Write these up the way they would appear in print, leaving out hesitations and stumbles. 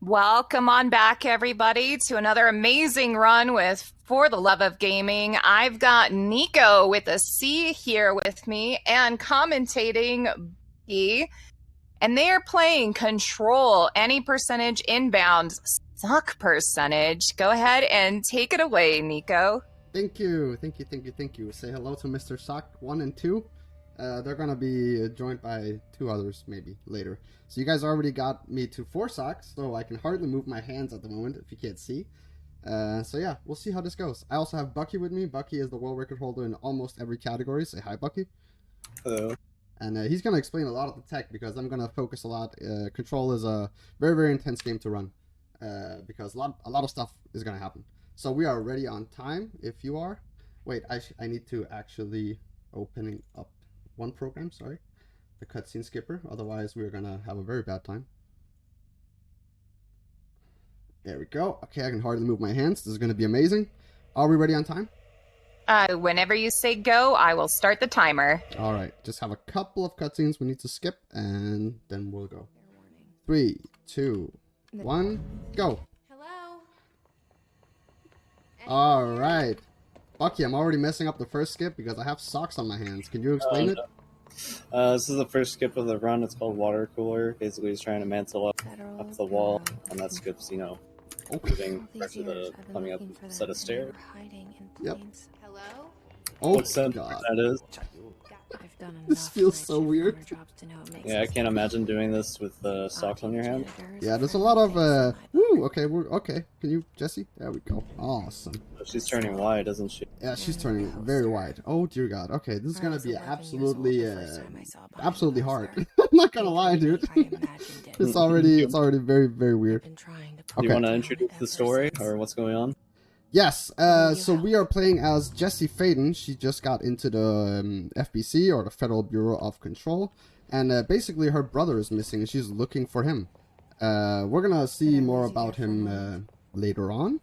Welcome on back, everybody, to another amazing run with For the Love of Gaming. I've got Nico with a C here with me and commentating B, and they are playing Control, any percentage inbound, suck percentage. Go ahead and take it away, Nico. Thank you. Say hello to Mr. Sock 1 and 2. They're gonna be joined by 2 others maybe later. So you guys already got me to 4 socks, so I can hardly move my hands at the moment if you can't see. So yeah, we'll see how this goes. I also have Bucky with me. Bucky is the world record holder in almost every category. Say hi, Bucky. Hello. And he's gonna explain a lot of the tech because I'm gonna focus a lot. Control is a very intense game to run because a lot of stuff is gonna happen. So we are ready on time. If you are, wait, I need to actually opening up one program, sorry, the cutscene skipper, otherwise we're gonna have a very bad time. There we go. Okay, I can hardly move my hands. This is gonna be amazing. Are we ready on time? Whenever you say go, I will start the timer. All right, just have a couple of cutscenes we need to skip, and then we'll go. 3, 2, 1, go. Hello. All right. Bucky, I'm already messing up the first skip because I have socks on my hands. Can you explain it? This is the first skip of the run. It's called Water Cooler. Basically, he's trying to mantle up the wall, and that skip's, moving pressure to climbing up a set of stairs. Yep. Hello. Oh, What sense God. that is. This feels so weird. Yeah, I can't imagine doing this with socks on your hand. Yeah, there's a lot of, woo, okay, okay. Can you, Jesse? There we go. Awesome. She's turning wide, isn't she? Yeah, she's turning very wide. Oh, dear God. Okay, this is gonna be absolutely hard. I'm not gonna lie, dude. It's already very weird. Do you want to introduce the story, or what's going on? Yes, so we are playing as Jessie Faden. She just got into the FBC, or the Federal Bureau of Control, and basically her brother is missing, and she's looking for him. We're gonna see more about him later on,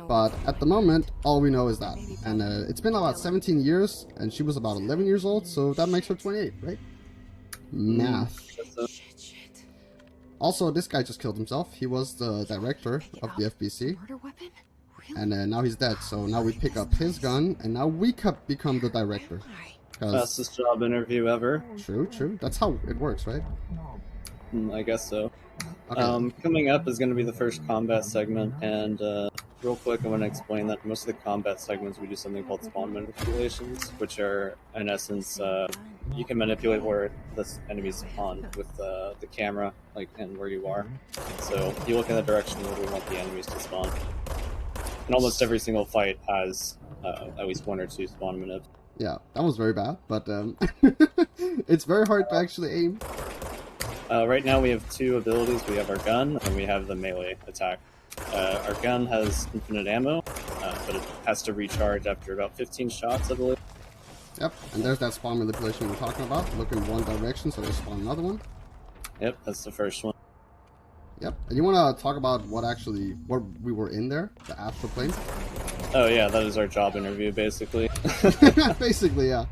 but at the moment, all we know is that. And it's been about 17 years, and she was about 11 years old, so that makes her 28, right? Math. Also, this guy just killed himself. He was the director of the FBC. And now he's dead, so now we pick up his gun, and now we become the director. Fastest job interview ever. True. That's how it works, right? I guess so. Okay. Coming up is going to be the first combat segment, and real quick I want to explain that most of the combat segments we do something called spawn manipulations, which are, in essence, you can manipulate where the enemies spawn with the camera, and where you are. So you look in the direction where we want the enemies to spawn. And almost every single fight has at least 1 or 2 spawn manip. Yeah, that was very bad, but it's very hard to actually aim. Right now we have 2 abilities. We have our gun, and we have the melee attack. Our gun has infinite ammo, but it has to recharge after about 15 shots, I believe. Yep, and there's that spawn manipulation we're talking about. Look in one direction, so they spawn another one. Yep, that's the first one. Yep, and you want to talk about what we were in there? The astral plane? Oh yeah, that is our job interview, basically. Basically, yeah.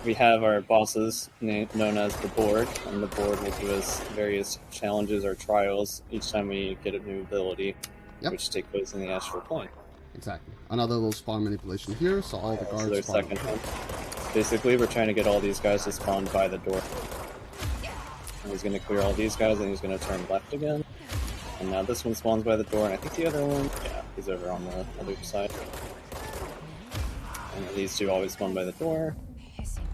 We have our bosses known as the board, and the board will give us various challenges or trials each time we get a new ability, which take place in the astral plane. Exactly. Another little spawn manipulation here, so all the guards their spawn. Second one. Basically, we're trying to get all these guys to spawn by the door. And he's going to clear all these guys, and he's going to turn left again. And now this one spawns by the door, and I think the other one, yeah, he's over on the other side. And these 2 always spawn by the door.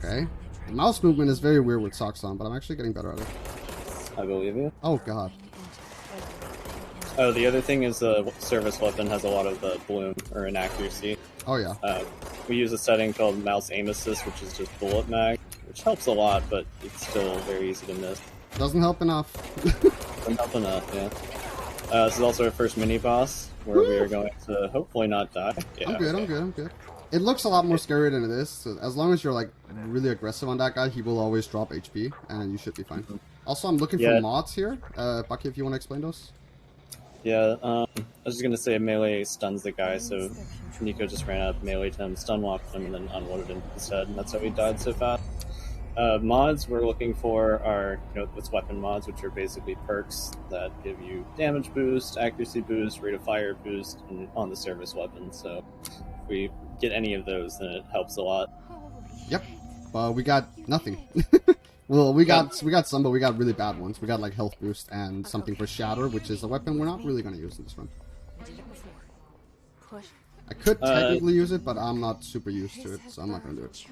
Okay. The mouse movement is very weird with socks on, but I'm actually getting better at it. I believe you. Oh, God. Oh, the other thing is the service weapon has a lot of bloom, or inaccuracy. Oh, yeah. We use a setting called mouse aim assist, which is just bullet mag, which helps a lot, but it's still very easy to miss. Doesn't help enough. Doesn't help enough, yeah. This is also our first mini-boss, where we are going to hopefully not die. Yeah, I'm good. It looks a lot more scary than it is, so as long as you're, really aggressive on that guy, he will always drop HP, and you should be fine. Also, I'm looking for mods here. Bucky, if you want to explain those? Yeah, I was just going to say melee stuns the guy, so Nico just ran up, meleeed him, stun walked him, and then unloaded him his head, and that's how he died so fast. Mods we're looking for are, it's weapon mods, which are basically perks that give you damage boost, accuracy boost, rate of fire boost, and on the service weapon. So if we get any of those, then it helps a lot. Yep. We got nothing. Well, we got some, but we got really bad ones. We got like health boost and something for shatter, which is a weapon we're not really going to use in this run. I could technically use it, but I'm not super used to it, so I'm not going to do it.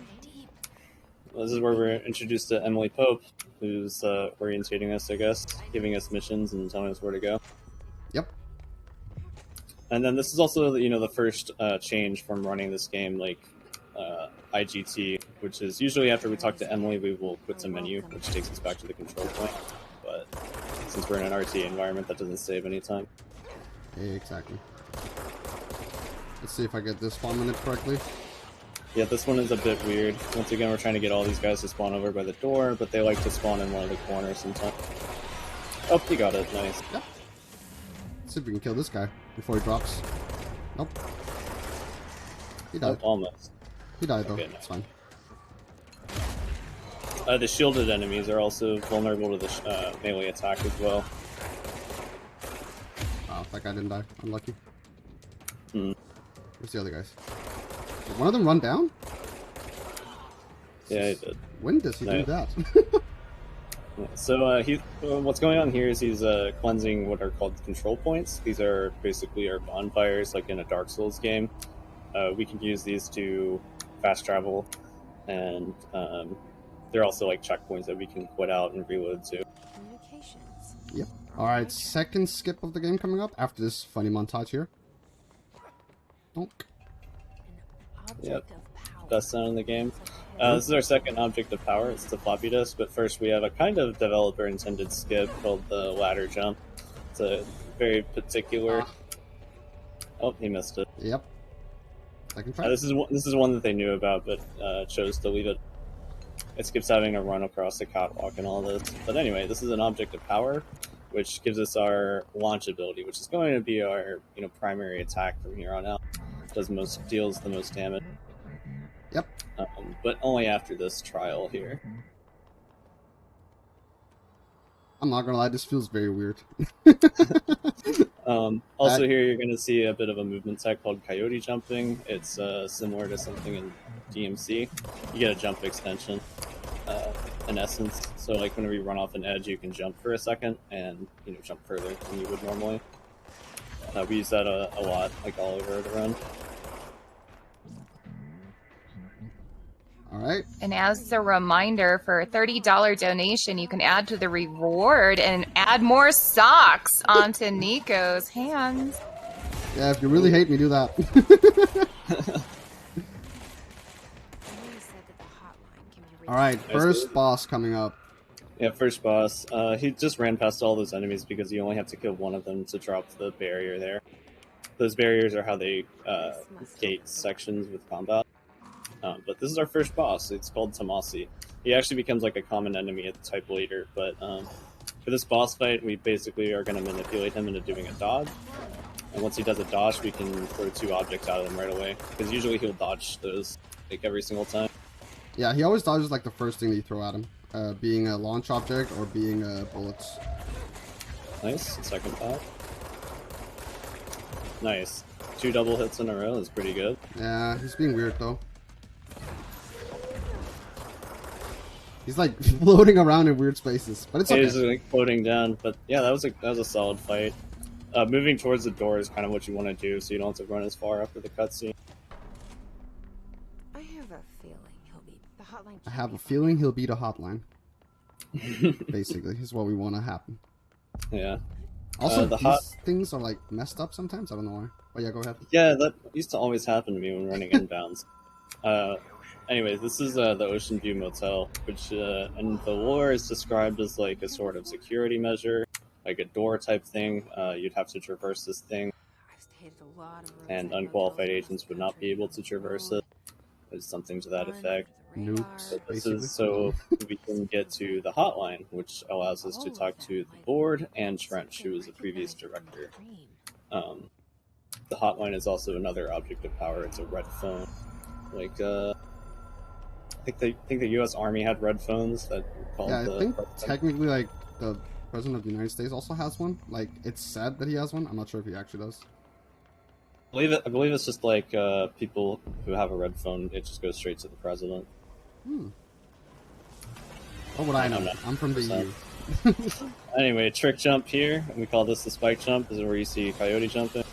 Well, this is where we're introduced to Emily Pope, who's orientating us, I guess, giving us missions and telling us where to go. Yep. And then this is also, the first change from running this game like IGT, which is usually after we talk to Emily, we will quit the menu, which takes us back to the control point. But since we're in an RTA environment, that doesn't save any time. Exactly. Let's see if I get this spawn minute correctly. Yeah, this one is a bit weird. Once again, we're trying to get all these guys to spawn over by the door, but they like to spawn in one of the corners sometimes. Oh, you got it. Nice. Yep. Let's see if we can kill this guy before he drops. Nope. He died. Oh, almost. He died though. Okay, no. It's fine. The shielded enemies are also vulnerable to the melee attack as well. Wow, that guy didn't die. Unlucky. Hmm. Where's the other guys? Did one of them run down? Yeah, he did. When does he do that? So what's going on here is he's cleansing what are called control points. These are basically our bonfires, like in a Dark Souls game. We can use these to fast travel, and they're also like checkpoints that we can quit out and reload to. Yep. Alright, second skip of the game coming up after this funny montage here. Donk. Yep. Best sound in the game. This is our second object of power. It's the floppy disk, but first we have a kind of developer-intended skip called the ladder jump. It's a very particular... Oh, he missed it. Yep. Second try. This is one that they knew about, but chose to leave it. It skips having to run across the catwalk and all this. But anyway, this is an object of power, which gives us our launch ability, which is going to be our primary attack from here on out. Deals the most damage. Yep. But only after this trial here. I'm not gonna lie, this feels very weird. Also here you're going to see a bit of a movement tech called coyote jumping. It's similar to something in DMC. You get a jump extension, in essence. So like whenever you run off an edge, you can jump for a second and jump further than you would normally. We use that a lot, like all over the run. Alright. And as a reminder, for a $30 donation, you can add to the reward and add more socks onto Nico's hands. Yeah, if you really hate me, do that. Alright, first boss coming up. Yeah, first boss. He just ran past all those enemies because you only have to kill one of them to drop the barrier there. Those barriers are how they gate sections with combat. But this is our first boss. It's called Tamasi. He actually becomes like a common enemy at the type later, but for this boss fight, we basically are going to manipulate him into doing a dodge. And once he does a dodge, we can throw two objects out of him right away. Because usually he'll dodge those like every single time. Yeah, he always dodges like the first thing that you throw at him. Being a launch object or being bullets. Nice. Second thought. Nice. 2 double hits in a row is pretty good. Yeah, he's being weird though. He's like floating around in weird spaces, but it's okay. He's like floating down, but yeah, that was a solid fight. Moving towards the door is kind of what you want to do, so you don't have to run as far after the cutscene. I have a feeling he'll be the hotline. I have a feeling he'll beat a hotline. Basically, is what we want to happen. Yeah. Also, these things are like messed up sometimes. I don't know why. Oh yeah, go ahead. Yeah, that used to always happen to me when running inbounds. Anyway, this is the Ocean View Motel, which in the lore is described as like a sort of security measure, like a door type thing. You'd have to traverse this thing, and unqualified agents would not be able to traverse it. There's something to that effect. Nukes, But this basically. is so we can get to the hotline, which allows us to talk to the board and Trench, who was the previous director. The hotline is also another object of power. It's a red phone. Like, I think the U.S. Army had red phones that called Yeah, I the think president. technically, like, the President of the United States also has one. Like, it's said that he has one. I'm not sure if he actually does. I believe it's just like people who have a red phone. It just goes straight to the president. What would I know? I'm from the EU. Anyway, trick jump here. We call this the spike jump. This is where you see Coyote jumping,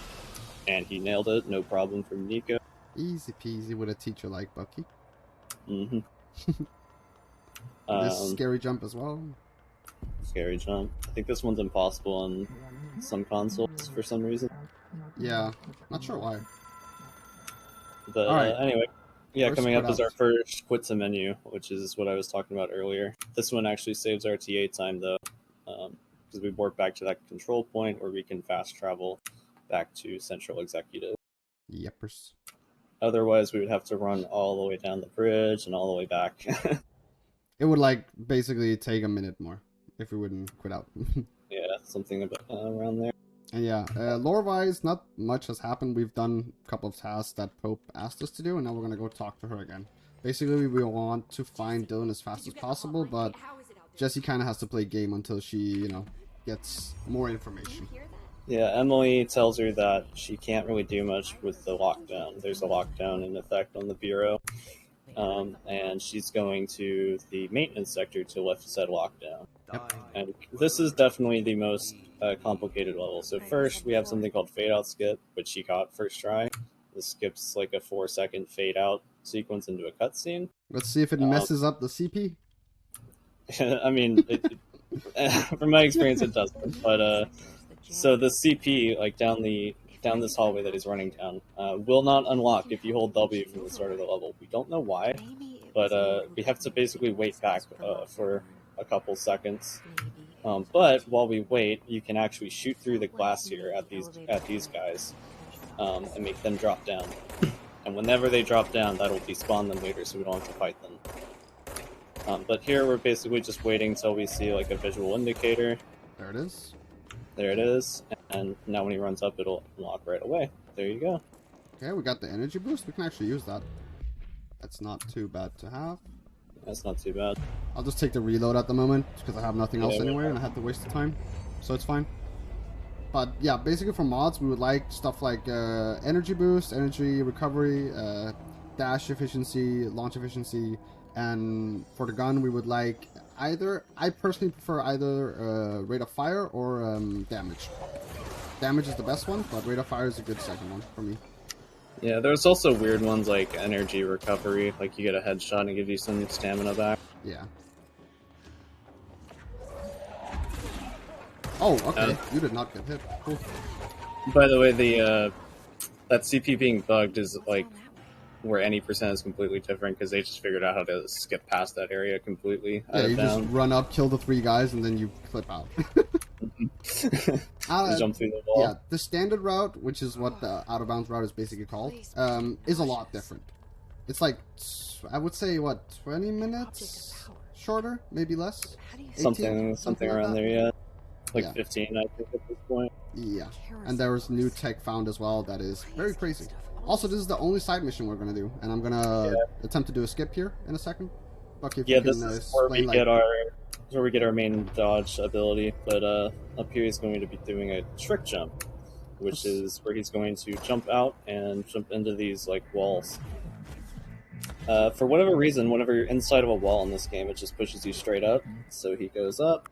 and he nailed it. No problem from Nico. Easy peasy with a teacher like Bucky. Mm-hmm. This scary jump as well. Scary jump. I think this one's impossible on some consoles for some reason. Yeah, not sure why. But All right. anyway, yeah, First coming up quit is our out. first quit to menu, which is what I was talking about earlier. This one actually saves our TA time though, because we warp back to that control point where we can fast travel back to Central Executive. Yepers. Otherwise, we would have to run all the way down the bridge and all the way back. It would, like, basically take a minute more if we wouldn't quit out. Yeah, something about around there. And yeah, lore-wise, not much has happened. We've done a couple of tasks that Pope asked us to do, and now we're going to go talk to her again. Basically, we want to find Dylan as fast as possible, but Jessie kind of has to play game until she, you know, gets more information. Yeah, Emily tells her that she can't really do much with the lockdown. There's a lockdown in effect on the Bureau, and she's going to the maintenance sector to lift said lockdown. Yep. And this is definitely the most complicated level. So first, we have something called fade out skip, which she got first try. This skips like a 4-second fade out sequence into a cutscene. Let's see if it messes up the CP. I mean, from my experience, it doesn't. But so the CP, like down this hallway that he's running down, will not unlock if you hold W from the start of the level. We don't know why, but we have to basically wait back for a couple seconds. But while we wait, you can actually shoot through the glass here at these guys and make them drop down. And whenever they drop down, that'll despawn them later, so we don't have to fight them. But here we're basically just waiting until we see like a visual indicator. There it is. There it is. And now when he runs up, it'll unlock right away. There you go. Okay, we got the energy boost. We can actually use that. That's not too bad to have. That's not too bad. I'll just take the reload at the moment because I have nothing else Yeah, anyway and I have to waste the time. So it's fine. But yeah, basically for mods, we would like stuff like energy boost, energy recovery, dash efficiency, launch efficiency, and for the gun, we would like either, I personally prefer either rate of fire or damage. Damage is the best one, but rate of fire is a good second one for me. Yeah, there's also weird ones like energy recovery, like you get a headshot and it gives you some stamina back. Yeah. Oh, okay. You did not get hit. Cool. By the way, the that CP being bugged is like where any percent is completely different because they just figured out how to skip past that area completely. Yeah, you just run up, kill the 3 guys, and then you clip out. Jump through the wall. Yeah, the standard route, which is what the out of bounds route is basically called, is a lot different. It's like, I would say, what, 20 minutes shorter, maybe less? 18? Something like around that. there, yeah. Like Yeah. 15, I think, at this point. Yeah, and there's new tech found as well that is very crazy. Also, this is the only side mission we're gonna do, and I'm gonna attempt to do a skip here in a second. Bucky, if Yeah, you this can, is where explain, we get our main dodge ability, but up here he's going to be doing a trick jump, which is where he's going to jump out and jump into these like walls. For whatever reason, whenever you're inside of a wall in this game, it just pushes you straight up. So he goes up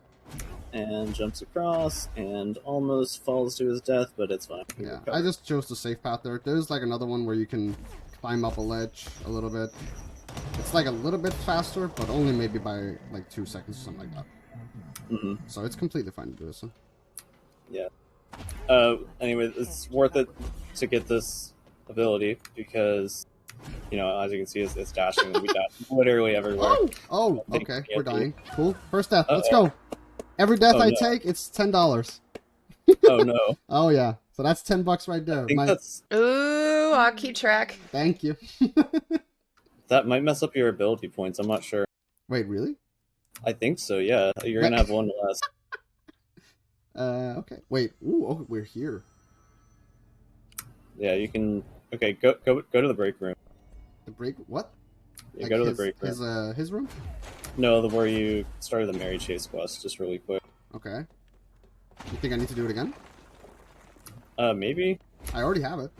and jumps across and almost falls to his death, but it's fine. Yeah, I just chose the safe path there. There's like another one where you can climb up a ledge a little bit. It's like a little bit faster, but only maybe by like 2 seconds or something like that. Mm-hmm. So it's completely fine to do this one. Yeah. Anyway, it's worth it to get this ability because, you know, as you can see, it's dashing. We dash literally everywhere. Oh, okay, we're dying. Cool. First death. Let's go. Every death I take, it's $10. Oh no. Oh yeah. So that's $10 right there. I think Ooh, I'll keep track. Thank you. that might mess up your ability points. I'm not sure. Wait, really? I think so. Yeah, you're gonna have one less. Okay. Wait. Ooh, oh, we're here. Yeah, you can. Okay, go to the break room. The break? What? Yeah, Like go to the his, break room. his room? No, where you started the Mary Chase quest, just really quick. Okay. You think I need to do it again? Maybe? I already have it.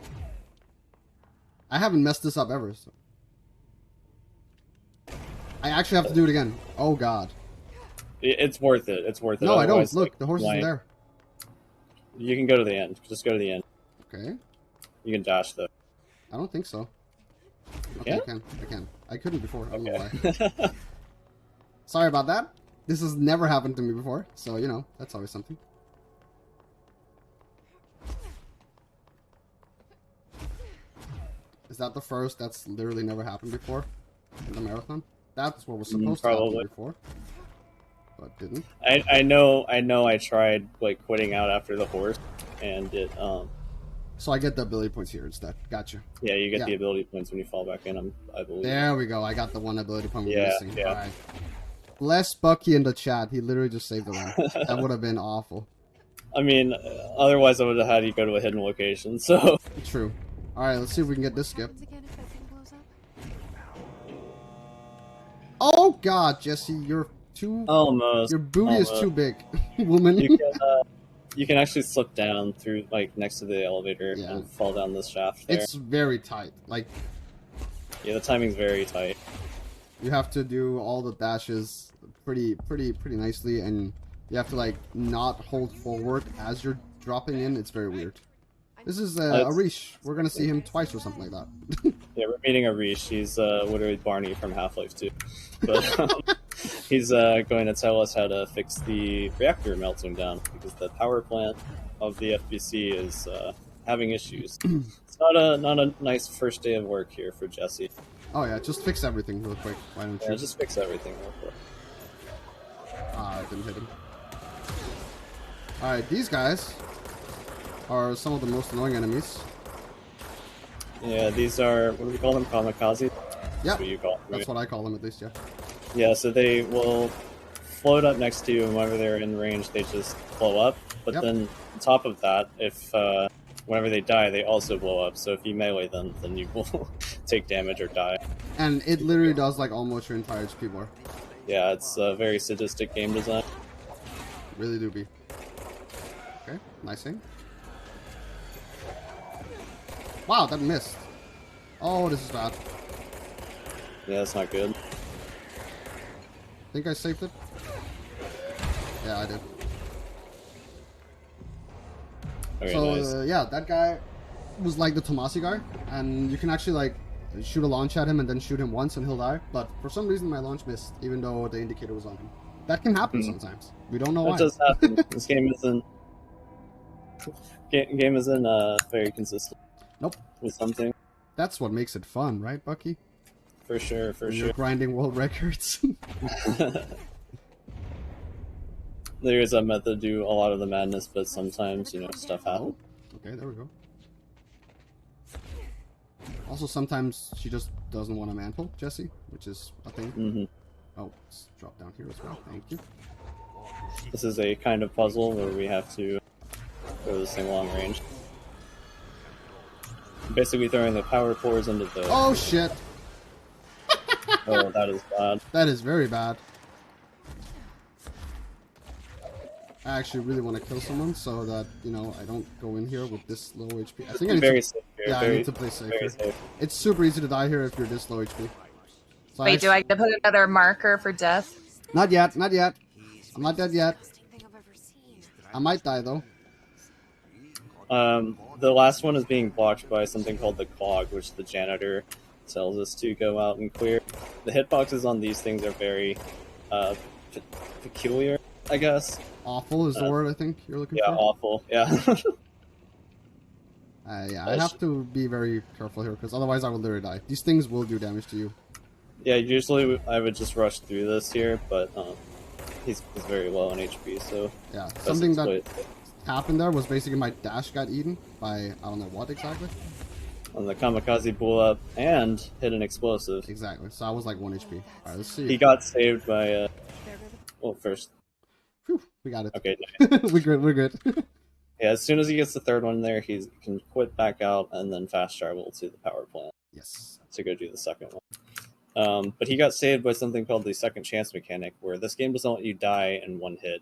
I haven't messed this up ever, so. I actually have to do it again. Oh god. It's worth it. It's worth it. No, I don't. Otherwise, Look, like, the horse isn't there. You can go to the end. Just go to the end. Okay. You can dash, though. I don't think so. Okay, Yeah? I can. I can. I couldn't before. I don't know Okay. why. Sorry about that. This has never happened to me before, so, you know, that's always something. Is that the first? That's literally never happened before in the marathon? That's what was supposed to happen before, but didn't. I know I tried, like, quitting out after the horse, and it, So I get the ability points here instead. Gotcha. yeah, you get the ability points when you fall back in, I believe. There we go. I got the one ability point we're Yeah, missing. yeah. Alright. Bless Bucky in the chat. He literally just saved the run. That would have been awful. I mean, otherwise I would have had you go to a hidden location, so... True. Alright, let's see if we can get this skip. Oh god, Jesse, you're too... Almost. Your booty almost. is too big, woman. You can actually slip down through, like, next to the elevator and fall down this shaft there. It's very tight. Like... Yeah, the timing's very tight. You have to do all the dashes pretty nicely, and you have to, like, not hold forward as you're dropping in. It's very weird. This is Arish. We're gonna see him twice or something like that. Yeah, we're meeting Arish. He's literally Barney from Half-Life 2. But he's going to tell us how to fix the reactor melting down, because the power plant of the FBC is having issues. It's not a nice first day of work here for Jesse. Oh yeah, just fix everything real quick. Why don't you? Yeah, just fix everything real quick. Ah, I didn't hit him. Alright, these guys are some of the most annoying enemies. Yeah, these are, what do we call them? Kamikaze? Yeah, what you call them, right? That's what I call them at least, yeah. Yeah, so they will float up next to you, and whenever they're in range, they just blow up. But then, on top of that, if whenever they die, they also blow up. So if you melee them, then you will take damage or die. And it literally does like almost your entire HP bar. Yeah, it's a very sadistic game design. Really do be. Okay, nice thing. Wow, that missed. Oh, this is bad. Yeah, that's not good. Think I saved it? Yeah, I did. Okay, so, nice. Yeah, that guy was like the Tomasi guy, and you can actually like shoot a launch at him and then shoot him once and he'll die, but for some reason my launch missed, even though the indicator was on him. That can happen sometimes. We don't know why. It does happen. This game isn't... Game isn't very consistent. Nope. With something. That's what makes it fun, right, Bucky? For sure, for When sure. You're grinding world records. There is a method to do a lot of the madness, but sometimes, you know, stuff happens. Okay, there we go. Also, sometimes she just doesn't want a mantle, Jesse, which is a thing. Mm-hmm. Oh, let's drop down here as well. Thank you. This is a kind of puzzle where we have to go this thing long range. Basically throwing the power cores into the... Oh, shit! Oh, that is bad. That is very bad. I actually really want to kill someone so that, you know, I don't go in here with this low HP. I think I need very to, safe here. yeah, Very, I need to play safe very here. safe. It's super easy to die here if you're this low HP. So Wait, do I get to put another marker for death? Not yet, not yet. I'm not dead yet. I might die, though. The last one is being blocked by something called the clog, which the janitor tells us to go out and clear. The hitboxes on these things are very peculiar, I guess. Awful is the word I think you're looking for. Yeah, awful. Yeah. Yeah, I have to be very careful here because otherwise I will literally die. These things will do damage to you. Yeah, usually I would just rush through this here, but he's very low on HP, so... Yeah, something that happened there was basically my dash got eaten by, I don't know what exactly. And the kamikaze blew up and hit an explosive. Exactly, so I was like 1 HP. Alright, let's see. He got saved by, well, first. Whew, we got it. Okay, nice. we're good. Yeah, as soon as he gets the third one there, he can quit back out and then fast travel to the power plant. Yes. To go do the second one. But he got saved by something called the second chance mechanic, where this game doesn't let you die in one hit.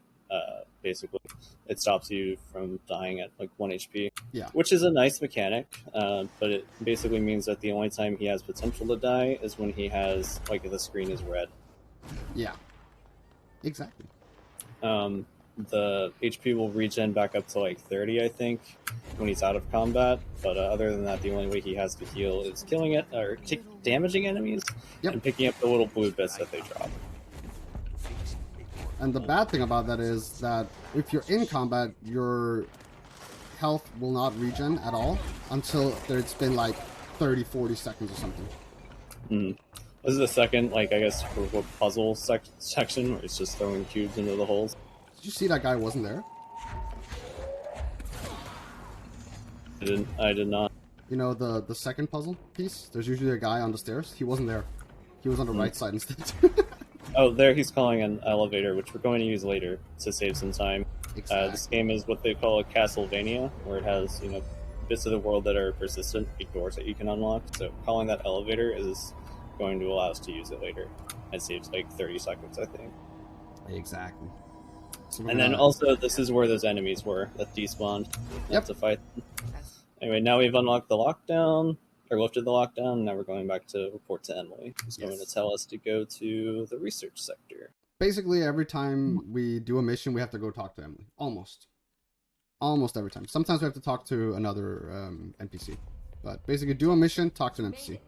Basically, it stops you from dying at like 1 HP. Yeah. Which is a nice mechanic, but it basically means that the only time he has potential to die is when he has like the screen is red. Yeah. Exactly. The HP will regen back up to like 30, I think, when he's out of combat. But other than that, the only way he has to heal is killing it or damaging enemies and picking up the little blue bits that they drop. And the bad thing about that is that if you're in combat, your health will not regen at all until it's been like 30-40 seconds or something. This is the second, like, I guess, puzzle section where it's just throwing cubes into the holes. Did you see that guy wasn't there? I did not. You know, the second puzzle piece? There's usually a guy on the stairs. He wasn't there. He was on the right side instead. Oh, there he's calling an elevator, which we're going to use later to save some time. Exactly. This game is what they call a Castlevania, where it has, you know, bits of the world that are persistent, big doors that you can unlock. So calling that elevator is going to allow us to use it later. It saves like 30 seconds, I think. Exactly. So and then also, this is where those enemies were that despawned. Yep. To fight. Anyway, now we've unlocked the lockdown, or lifted the lockdown, and now we're going back to report to Emily, who's going to tell us to go to the research sector. Basically, every time we do a mission, we have to go talk to Emily. Almost every time. Sometimes we have to talk to another NPC. But basically, do a mission, talk to an NPC.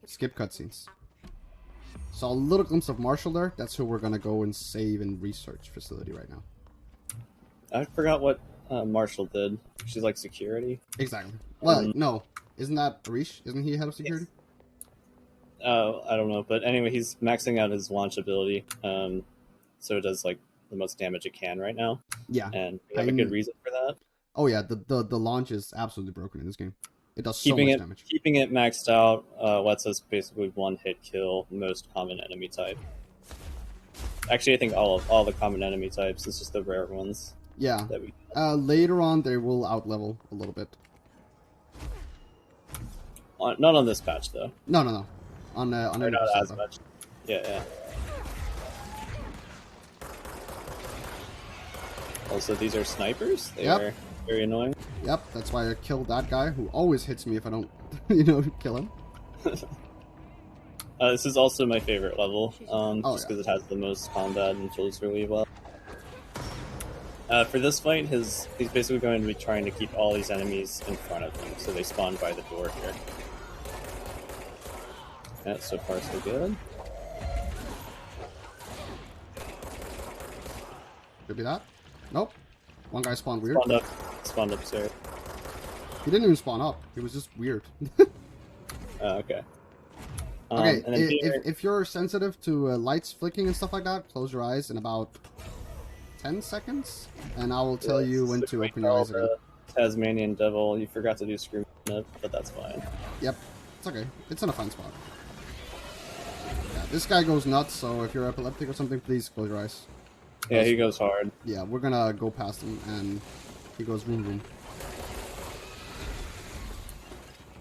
Skip cutscenes. Saw a little glimpse of Marshall there. That's who we're gonna go and save in research facility right now. I forgot what Marshall did. She's like security. Exactly. Well, no, isn't that Arish? Isn't he head of security? I don't know, but anyway, he's maxing out his launch ability, so it does like the most damage it can right now. Yeah, and we have a good reason for that. Oh yeah, the launch is absolutely broken in this game. It does so much damage. Keeping it maxed out lets us basically one-hit kill most common enemy type. Actually, I think all the common enemy types. It's just the rare ones. Yeah. That we... later on, they will outlevel a little bit. Not on this patch, though. No. On not as much. Yeah. Also, these are snipers. They are very annoying. Yep, that's why I killed that guy who always hits me if I don't, kill him. This is also my favorite level, just because it has the most combat and feels really well. For this fight, he's basically going to be trying to keep all these enemies in front of him, so they spawn by the door here. Yeah, so far so good. Could be that. Nope. One guy spawned weird. Spawned up, sir. He didn't even spawn up. He was just weird. Okay. Okay, if you're sensitive to lights flicking and stuff like that, close your eyes in about 10 seconds, and I will tell you when to open your eyes again. Tasmanian Devil, you forgot to do scream it, but that's fine. Yep, it's okay. It's in a fine spot. Yeah, this guy goes nuts, so if you're epileptic or something, please close your eyes. Yeah, he goes hard. Yeah, we're gonna go past him, and he goes vroom vroom.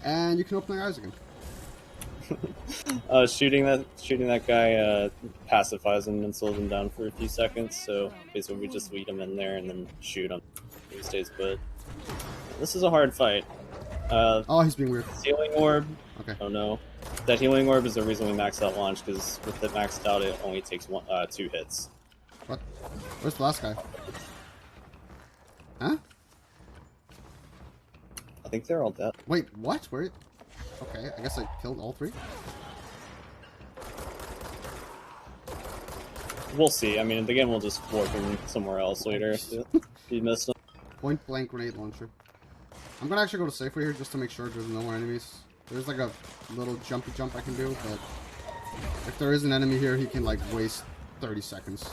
And you can open your eyes again. Shooting that guy pacifies him and slows him down for a few seconds, so basically we just lead him in there and then shoot him. He stays put. This is a hard fight. Oh, he's being weird. Healing orb. Okay. Oh no. That healing orb is the reason we maxed out launch, because with it maxed out, it only takes 2 hits. What? Where's the last guy? Huh? I think they're all dead. Wait, what? Where? Okay, I guess I killed all 3. We'll see. I mean, the game will just warp him somewhere else later if you missed him. Point blank grenade launcher. I'm gonna actually go to Safeway here just to make sure there's no more enemies. There's like a little jumpy jump I can do, but if there is an enemy here, he can like waste 30 seconds.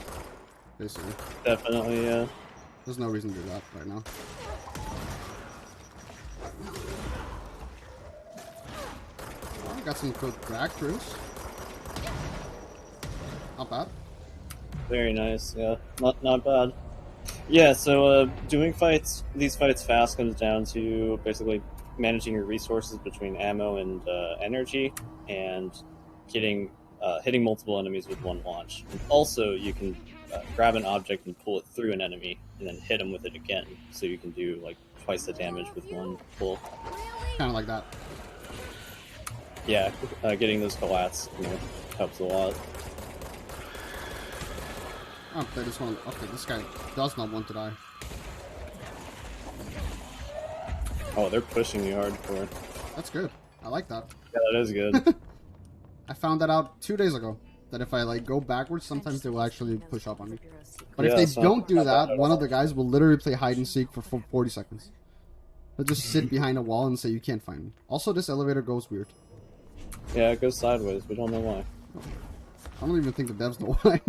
Basically. Definitely, yeah. There's no reason to do that right now. Oh, got some good drag throughs. Not bad. Very nice, yeah. Not bad. Yeah, so doing these fights fast comes down to basically managing your resources between ammo and energy, and hitting multiple enemies with one launch. And also, you can grab an object and pull it through an enemy, and then hit them with it again. So you can do like twice the damage with one pull. Kind of like that. Yeah, getting those collats helps a lot. Okay, this one. Okay, this guy does not want to die. Oh, they're pushing you hard for it. That's good. I like that. Yeah, that is good. I found that out 2 days ago. That if I like go backwards, sometimes they will actually push up on me. But Yeah, if they don't do that, one of the guys will literally play hide and seek for 40 seconds. They'll just sit behind a wall and say you can't find me. Also, this elevator goes weird. Yeah, it goes sideways. We don't know why. I don't even think the devs know why.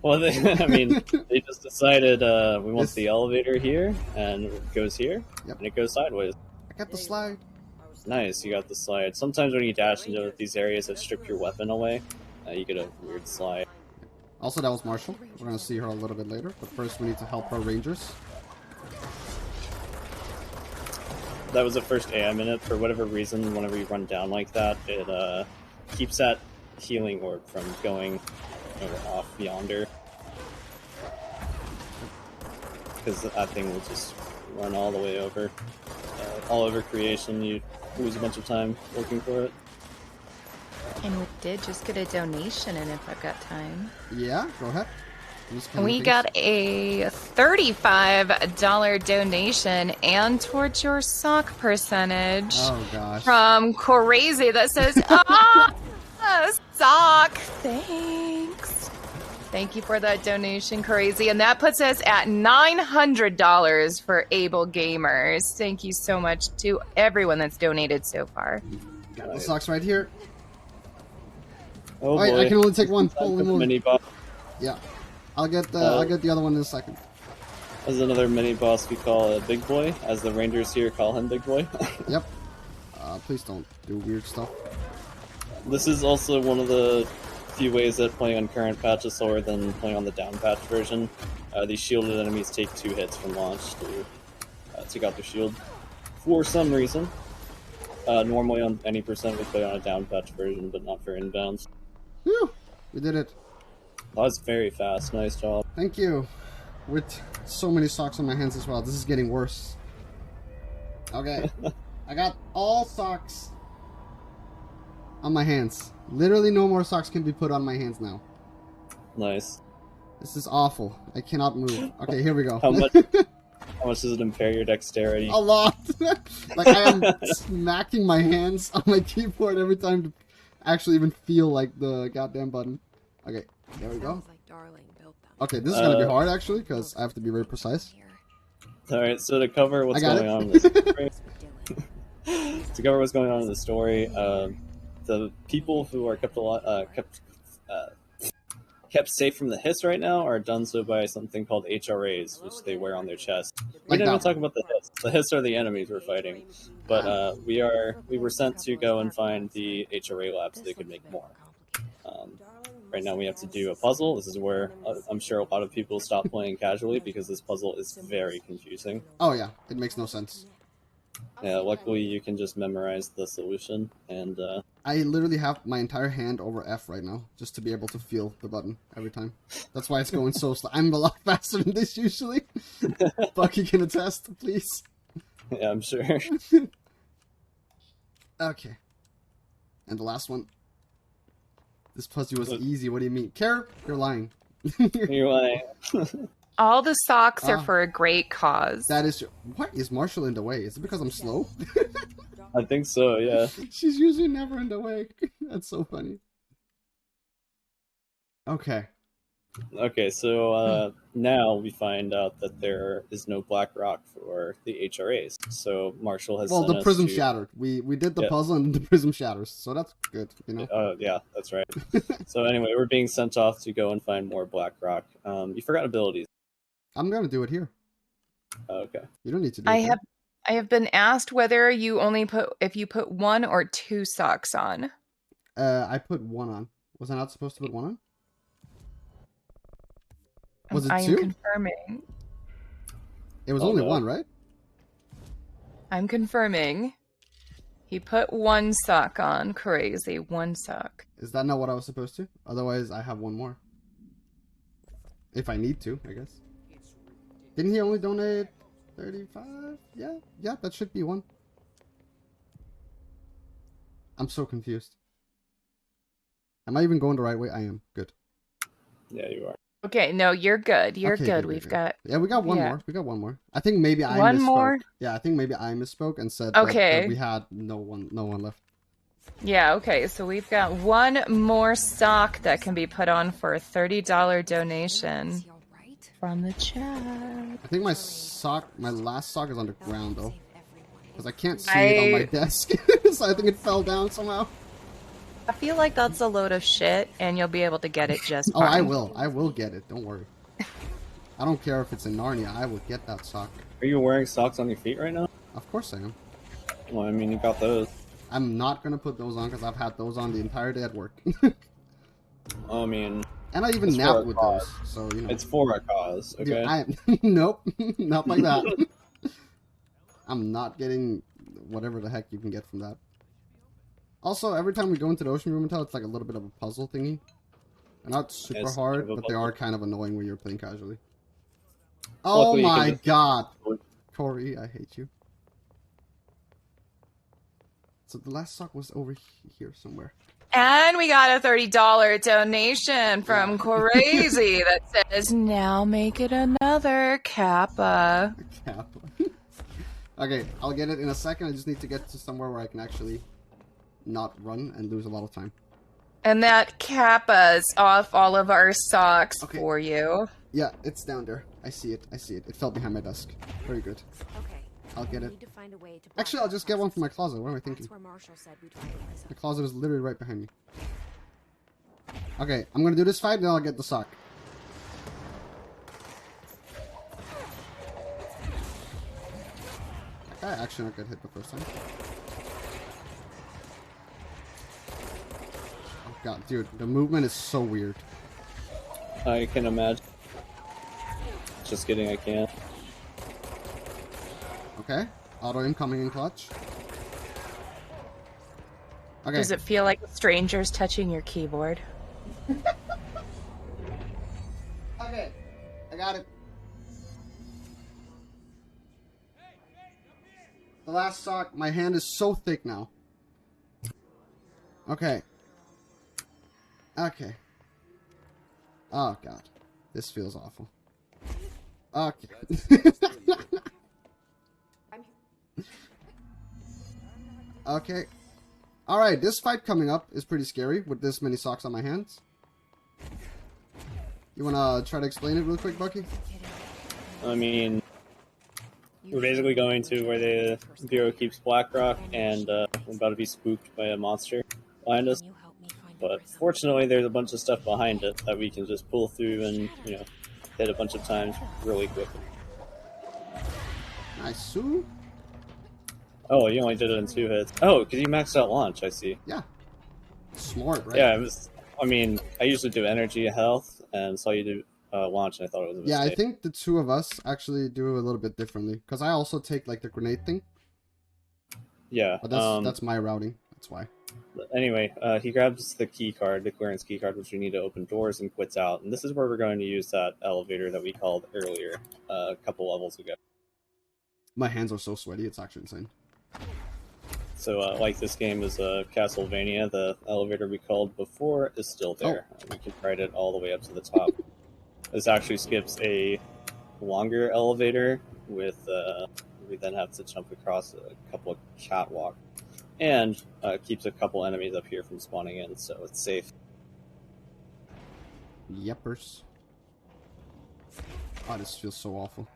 Well, I mean, they just decided we want the elevator here, and it goes here, and it goes sideways. I got the slide. Nice, you got the slide. Sometimes when you dash into these areas that strip your weapon away, you get a weird slide. Also, that was Marshall. We're going to see her a little bit later, but first we need to help our rangers. That was the first AI minute. For whatever reason, whenever you run down like that, it keeps that healing orb from going off yonder. Because that thing will just run all the way over. All over creation, you lose a bunch of time looking for it. And we did just get a donation in if I've got time. Yeah, go ahead. We got a $35 donation and towards your sock percentage. Oh, gosh. From Crazy that says, ah, sock. Thanks. Thank you for that donation, Crazy. And that puts us at $900 for Able Gamers. Thank you so much to everyone that's donated so far. Got the socks right here. Oh, wait, boy. I can only take one. Holy moly. Mini boss. Yeah. I'll get the other one in a second. There's another mini boss we call Big Boy, as the rangers here call him Big Boy. Yep. Please don't do weird stuff. This is also one of the few ways that playing on current patch is slower than playing on the down patch version. These shielded enemies take 2 hits from launch to take out their shield. For some reason. Normally on any percent we play on a down patch version, but not for inbounds. Whew! We did it. That was very fast. Nice job. Thank you. With so many socks on my hands as well. This is getting worse. Okay. I got all socks on my hands. Literally no more socks can be put on my hands now. Nice. This is awful. I cannot move. Okay, here we go. How much does it impair your dexterity? A lot. Like, I am smacking my hands on my keyboard every time to actually even feel like the goddamn button. Okay, there we go. Okay, this is gonna be hard actually, because I have to be very precise. Alright, so to cover what's going on in the story, the people who are kept safe from the hiss right now are done so by something called HRAs, which they wear on their chest. We didn't even talk about the hiss. The hiss are the enemies we're fighting, but we were sent to go and find the HRA lab so they could make more. Right now we have to do a puzzle. This is where I'm sure a lot of people stop playing casually because this puzzle is very confusing. Oh yeah, it makes no sense. Yeah, luckily you can just memorize the solution, and I literally have my entire hand over F right now, just to be able to feel the button every time. That's why it's going so slow. I'm a lot faster than this usually. Bucky can attest, please. Yeah, I'm sure. Okay. And the last one. This puzzle was easy. What do you mean? Care? You're lying. You're lying. All the socks are for a great cause. That is... What is Marshall in the way? Is it because I'm slow? I think so, yeah. She's usually never in the way. That's so funny. Okay. Okay, so now we find out that there is no black rock for the HRAs. So Marshall has. Well, the prism shattered. We did the puzzle and the prism shatters, so that's good, you know. Yeah, that's right. So anyway, we're being sent off to go and find more black rock. You forgot abilities. I'm gonna do it here. Okay. You don't need to do it. I have been asked whether you only if you put 1 or 2 socks on. I put 1 on. Was I not supposed to put 1 on? Was it 2? I am confirming. It was only 1, right? I'm confirming. He put one sock on. Crazy. One sock. Is that not what I was supposed to? Otherwise, I have one more. If I need to, I guess. Didn't he only donate 35? Yeah, that should be one. I'm so confused. Am I even going the right way? I am. Good. Yeah, you are. Okay, no, you're good. You're Okay, good. good. We've got... Yeah, we got one more. We got one more. I think maybe I one misspoke. more? Yeah, I think maybe I misspoke and said Okay. that we had no one left. Yeah, okay, so we've got one more sock that can be put on for a $30 donation from the chat. I think my last sock is on the ground though, because I can't see it on my desk, so I think it fell down somehow. I feel like that's a load of shit, and you'll be able to get it just Oh, fine. I will get it. Don't worry. I don't care if it's in Narnia. I will get that sock. Are you wearing socks on your feet right now? Of course I am. Well, I mean, you got those. I'm not gonna put those on because I've had those on the entire day at work. I mean, and I even napped with those, so you know. It's for a cause, okay? Dude, nope, not like that. I'm not getting whatever the heck you can get from that. Also, every time we go into the ocean room and tell, it's like a little bit of a puzzle thingy. They're not super hard, but they are kind of annoying when you're playing casually. Oh my god! Corey, I hate you. So the last sock was over here somewhere. And we got a $30 donation from Crazy that says, now make it another Kappa. Kappa. Okay, I'll get it in a second. I just need to get to somewhere where I can actually not run and lose a lot of time. And that Kappa's off all of our socks for you. Yeah, it's down there. I see it. It fell behind my desk. Very good. Okay. I'll get it. Actually, I'll just get one from my closet. What am I thinking? The closet is literally right behind me. Okay, I'm gonna do this fight, then I'll get the sock. I actually not get hit the first time. Oh god, dude, the movement is so weird. I can imagine. Just kidding, I can't. Okay, auto aim coming in clutch. Okay. Does it feel like a stranger's touching your keyboard? Okay, I got it. The last sock, my hand is so thick now. Okay. Okay. Oh god, this feels awful. Okay. Okay. Alright, this fight coming up is pretty scary with this many socks on my hands. You wanna try to explain it real quick, Bucky? I mean, we're basically going to where the Bureau keeps Blackrock, and we're about to be spooked by a monster behind us. But fortunately, there's a bunch of stuff behind it that we can just pull through and, you know, hit a bunch of times really quickly. Nice. Oh, you only did it in 2 hits. Oh, because you maxed out launch, I see. Yeah. Smart, right? Yeah, it was. I mean, I usually do energy and health, and saw you do launch, and I thought it was a mistake. Yeah, I think the two of us actually do a little bit differently. Because I also take, like, the grenade thing. Yeah. But that's my routing. That's why. Anyway, he grabs the key card, the clearance key card, which we need to open doors, and quits out. And this is where we're going to use that elevator that we called earlier, a couple levels ago. My hands are so sweaty, it's actually insane. So, like this game is Castlevania, the elevator we called before is still there. Oh. We can ride it all the way up to the top. This actually skips a longer elevator with, we then have to jump across a couple of catwalks. And keeps a couple enemies up here from spawning in, so it's safe. Yepers. Oh, this feels so awful.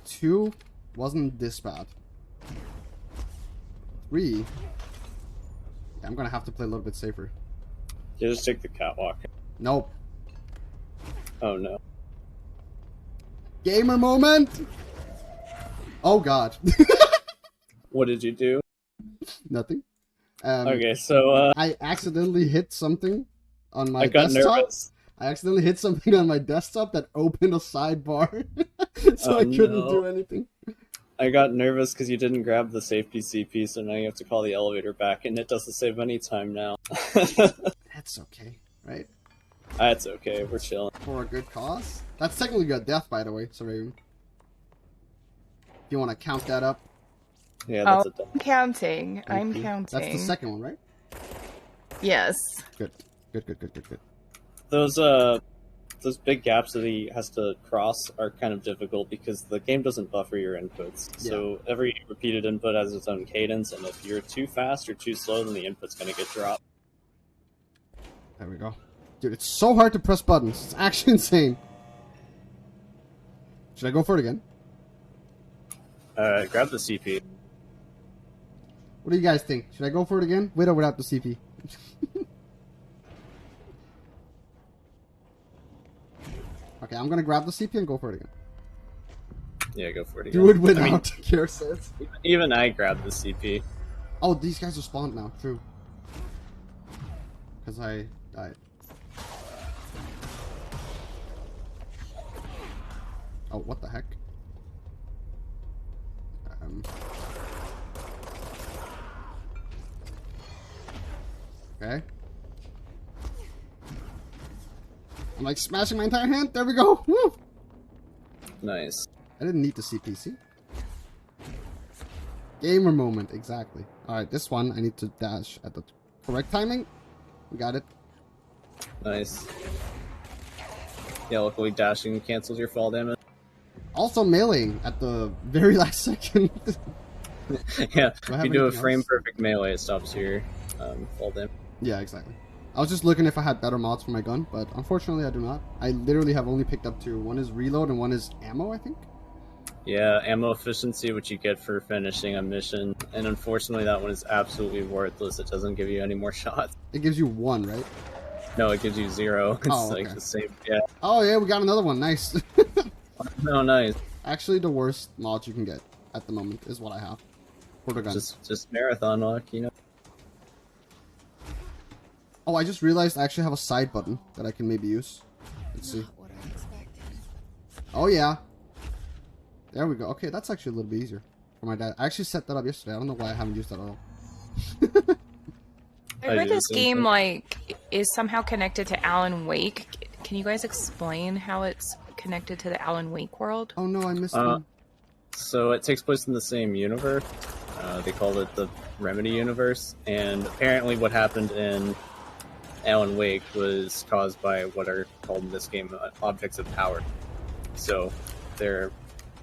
2 wasn't this bad. 3. Yeah, I'm gonna have to play a little bit safer. Yeah, just take the catwalk. Nope. Oh no. Gamer moment! Oh god. What did you do? Nothing. Okay, so I accidentally hit something on my I got desktop. nervous. I accidentally hit something on my desktop that opened a sidebar, so Oh, I couldn't no. do anything. I got nervous because you didn't grab the safety CP, so now you have to call the elevator back, and it doesn't save any time now. That's okay, right? That's okay, we're chilling. For a good cause? That's technically a death, by the way, so Raven. If you want to count that up. Yeah, that's a death. I'm counting. I'm counting. That's the second one, right? Yes. Good. Those big gaps that he has to cross are kind of difficult because the game doesn't buffer your inputs. Yeah. So every repeated input has its own cadence, and if you're too fast or too slow, then the input's going to get dropped. There we go. Dude, it's so hard to press buttons. It's actually insane. Should I go for it again? Grab the CP. What do you guys think? Should I go for it again? With or without the CP? Okay, I'm gonna grab the CP and go for it again. Yeah, go for it again. Do it without, Kier says. Even I grabbed the CP. Oh, these guys are spawned now. True. Because I died. Oh, what the heck? Okay. I'm like smashing my entire hand. There we go. Woo! Nice. I didn't need the CPC. Gamer moment, exactly. Alright, this one I need to dash at the correct timing. We got it. Nice. Yeah, luckily dashing cancels your fall damage. Also meleeing at the very last second. Yeah, if you do a anything frame else? perfect melee, it stops your fall damage. Yeah, exactly. I was just looking if I had better mods for my gun, but unfortunately I do not. I literally have only picked up two. One is reload and one is ammo, I think. Yeah, ammo efficiency, which you get for finishing a mission, and unfortunately that one is absolutely worthless. It doesn't give you any more shots. It gives you one, right? No, it gives you 0. It's Oh, like okay. the same. Yeah. Oh yeah, we got another one. Nice. No, nice. Actually, the worst mod you can get at the moment is what I have for the gun. Just marathon luck, you know. Oh, I just realized I actually have a side button that I can maybe use. Let's see. Not what I expected. Oh yeah. There we go. Okay, that's actually a little bit easier for my dad. I actually set that up yesterday. I don't know why I haven't used that at all. I heard do the this same game thing. like is somehow connected to Alan Wake. Can you guys explain how it's connected to the Alan Wake world? Oh no, I missed one. So it takes place in the same universe. They call it the Remedy universe, and apparently what happened in Alan Wake was caused by what are called in this game objects of power. So they're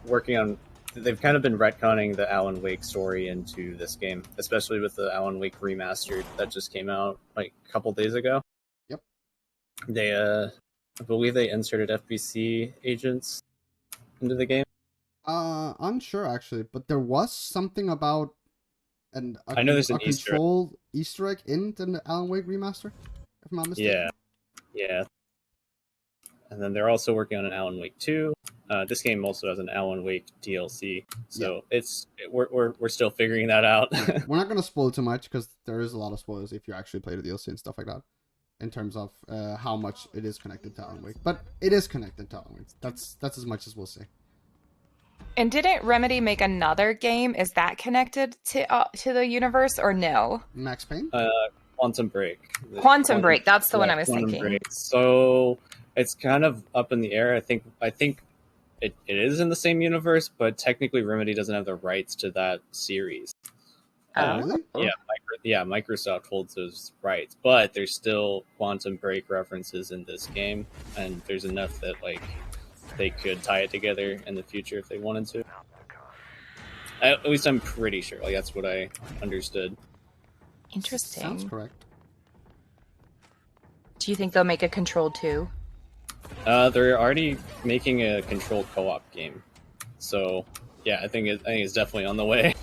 working on. They've kind of been retconning the Alan Wake story into this game, especially with the Alan Wake remastered that just came out like a couple days ago. Yep. They, I believe they inserted FBC agents into the game. Unsure actually, but there was something about I know there's an Easter egg. control Easter egg in the Alan Wake remaster, if I'm not mistaken. Yeah. And then they're also working on an Alan Wake 2. This game also has an Alan Wake DLC, so we're still figuring that out. We're not gonna spoil too much because there is a lot of spoilers if you actually play the DLC and stuff like that, in terms of how much it is connected to Alan Wake. But it is connected to Alan Wake. That's as much as we'll say. And didn't Remedy make another game? Is that connected to the universe or no? Max Payne. Quantum Break. Quantum Break. That's the one I was Quantum thinking. Break. So it's kind of up in the air. I think it is in the same universe, but technically Remedy doesn't have the rights to that series. Oh. Really? Yeah, Microsoft holds those rights, but there's still Quantum Break references in this game, and there's enough that like they could tie it together in the future if they wanted to. At least I'm pretty sure. Like that's what I understood. Interesting. Sounds correct. Do you think they'll make a Control 2? They're already making a controlled co-op game, so yeah, I think it's definitely on the way.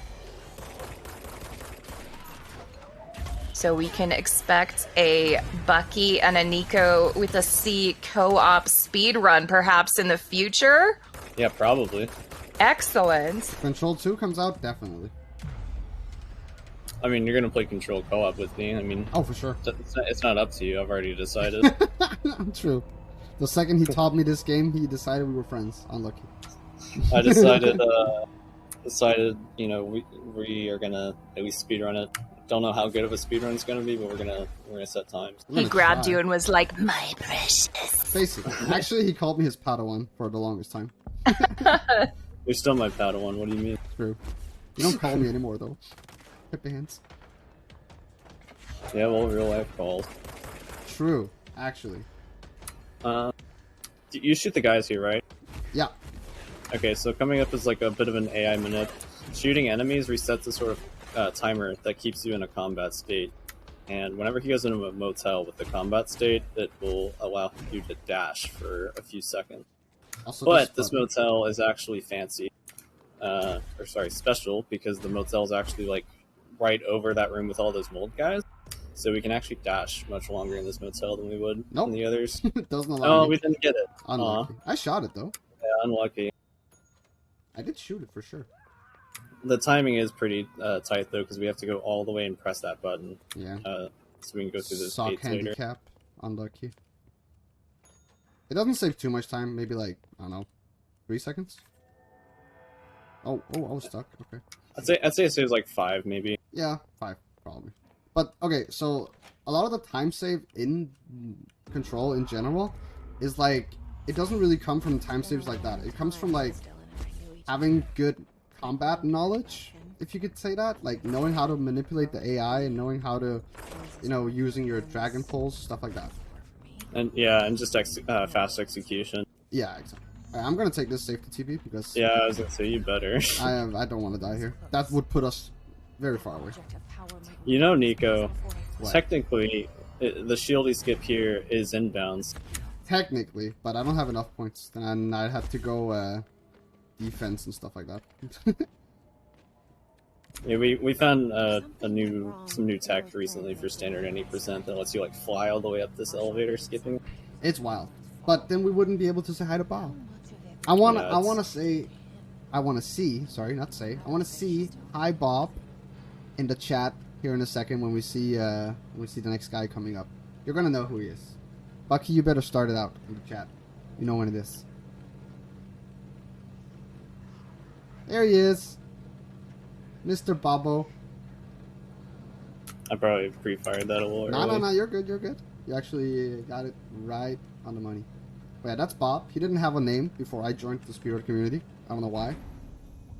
So we can expect a Bucky and a NicowithaC co-op speed run perhaps in the future? Yeah, probably. Excellent. Control 2 comes out definitely. I mean, you're gonna play controlled co-op with me. I mean, Oh, for sure. it's not up to you. I've already decided. True. The second he taught me this game, he decided we were friends. Unlucky. I decided decided, you know, we are gonna at least speedrun it. Don't know how good of a speedrun it's gonna be, but we're gonna set times. He grabbed you and was like, "My precious." Basically, actually, he called me his Padawan for the longest time. You're still my Padawan. What do you mean? True. You don't call me anymore though. Hip hands. Yeah, well, real life calls. True, actually. You shoot the guys here, right? Yeah. Okay, so coming up is like a bit of an AI manip. Shooting enemies resets a sort of timer that keeps you in a combat state. And whenever he goes into a motel with the combat state, it will allow you to dash for a few seconds. Also, But this motel is actually fancy. Special, because the motel is actually like right over that room with all those mold guys. So we can actually dash much longer in this motel than we would in the others. It doesn't allow me. We didn't get it. Unlucky. I shot it though. Yeah, unlucky. I did shoot it for sure. The timing is pretty tight though, because we have to go all the way and press that button. Yeah. So we can go through this Sock gates later. handicap. Unlucky. It doesn't save too much time. Maybe like, I don't know, 3 seconds. Oh, I was stuck. Okay. I'd say it saves like 5 maybe. Yeah, 5 probably. But okay, so a lot of the time save in Control in general is like, it doesn't really come from time saves like that. It comes from like having good combat knowledge, if you could say that, like knowing how to manipulate the AI and knowing how to, you know, using your dragon pulls, stuff like that. And yeah, and just fast execution. Yeah, exactly. Alright, I'm gonna take this safety TP because yeah, I was gonna say you better. I don't want to die here. That would put us very far away. You know, Nico, What? technically, the shieldy skip here is inbounds. Technically, but I don't have enough points, and I'd have to go defense and stuff like that. Yeah, we found some new tech recently for standard 90% that lets you like fly all the way up this elevator skipping. It's wild, but then we wouldn't be able to say hi to Bob. I want to see hi Bob in the chat here in a second when we see the next guy coming up. You're gonna know who he is. Bucky, you better start it out in the chat. You know when it is. There he is. Mr. Bobo. I probably pre-fired that a little early. No, you're good, You actually got it right on the money. But yeah, that's Bob. He didn't have a name before I joined the Spirit community. I don't know why.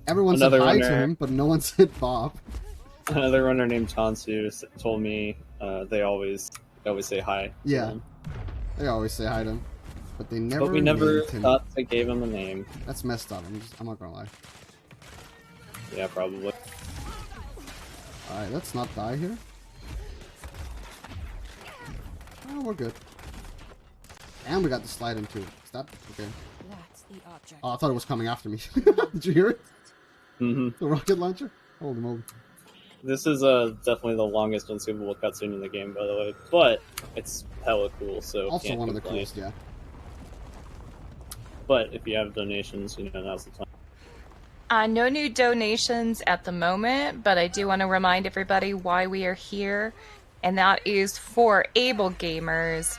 Everyone said hi to him, but no one said Bob. Another runner named Tansu told me they always say hi. Yeah, they always say hi to him, but they never. But we never named him. thought they gave him a name. That's messed up. I'm not gonna lie. Yeah, probably. Alright, let's not die here. Oh, we're good. And we got the slide into it. Is that okay? That's the object. Oh, I thought it was coming after me. Did you hear it? Mm-hmm. The rocket launcher? Holy moly. This is definitely the longest unskippable cutscene in the game, by the way. But it's hella cool, so Also one of the complain. coolest, yeah. But if you have donations, you know, now's the time. No new donations at the moment, but I do want to remind everybody why we are here, and that is for able gamers.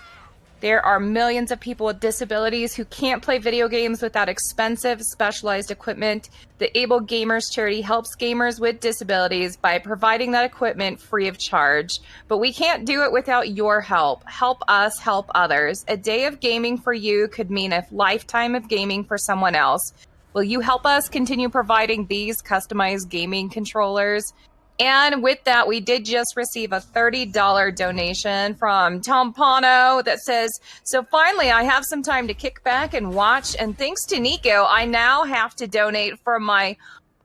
There are millions of people with disabilities who can't play video games without expensive, specialized equipment. The Able Gamers charity helps gamers with disabilities by providing that equipment free of charge. But we can't do it without your help. Help us help others. A day of gaming for you could mean a lifetime of gaming for someone else. Will you help us continue providing these customized gaming controllers? And with that, we did just receive a $30 donation from Tom Pano that says, so finally, I have some time to kick back and watch. And thanks to Nico, I now have to donate for my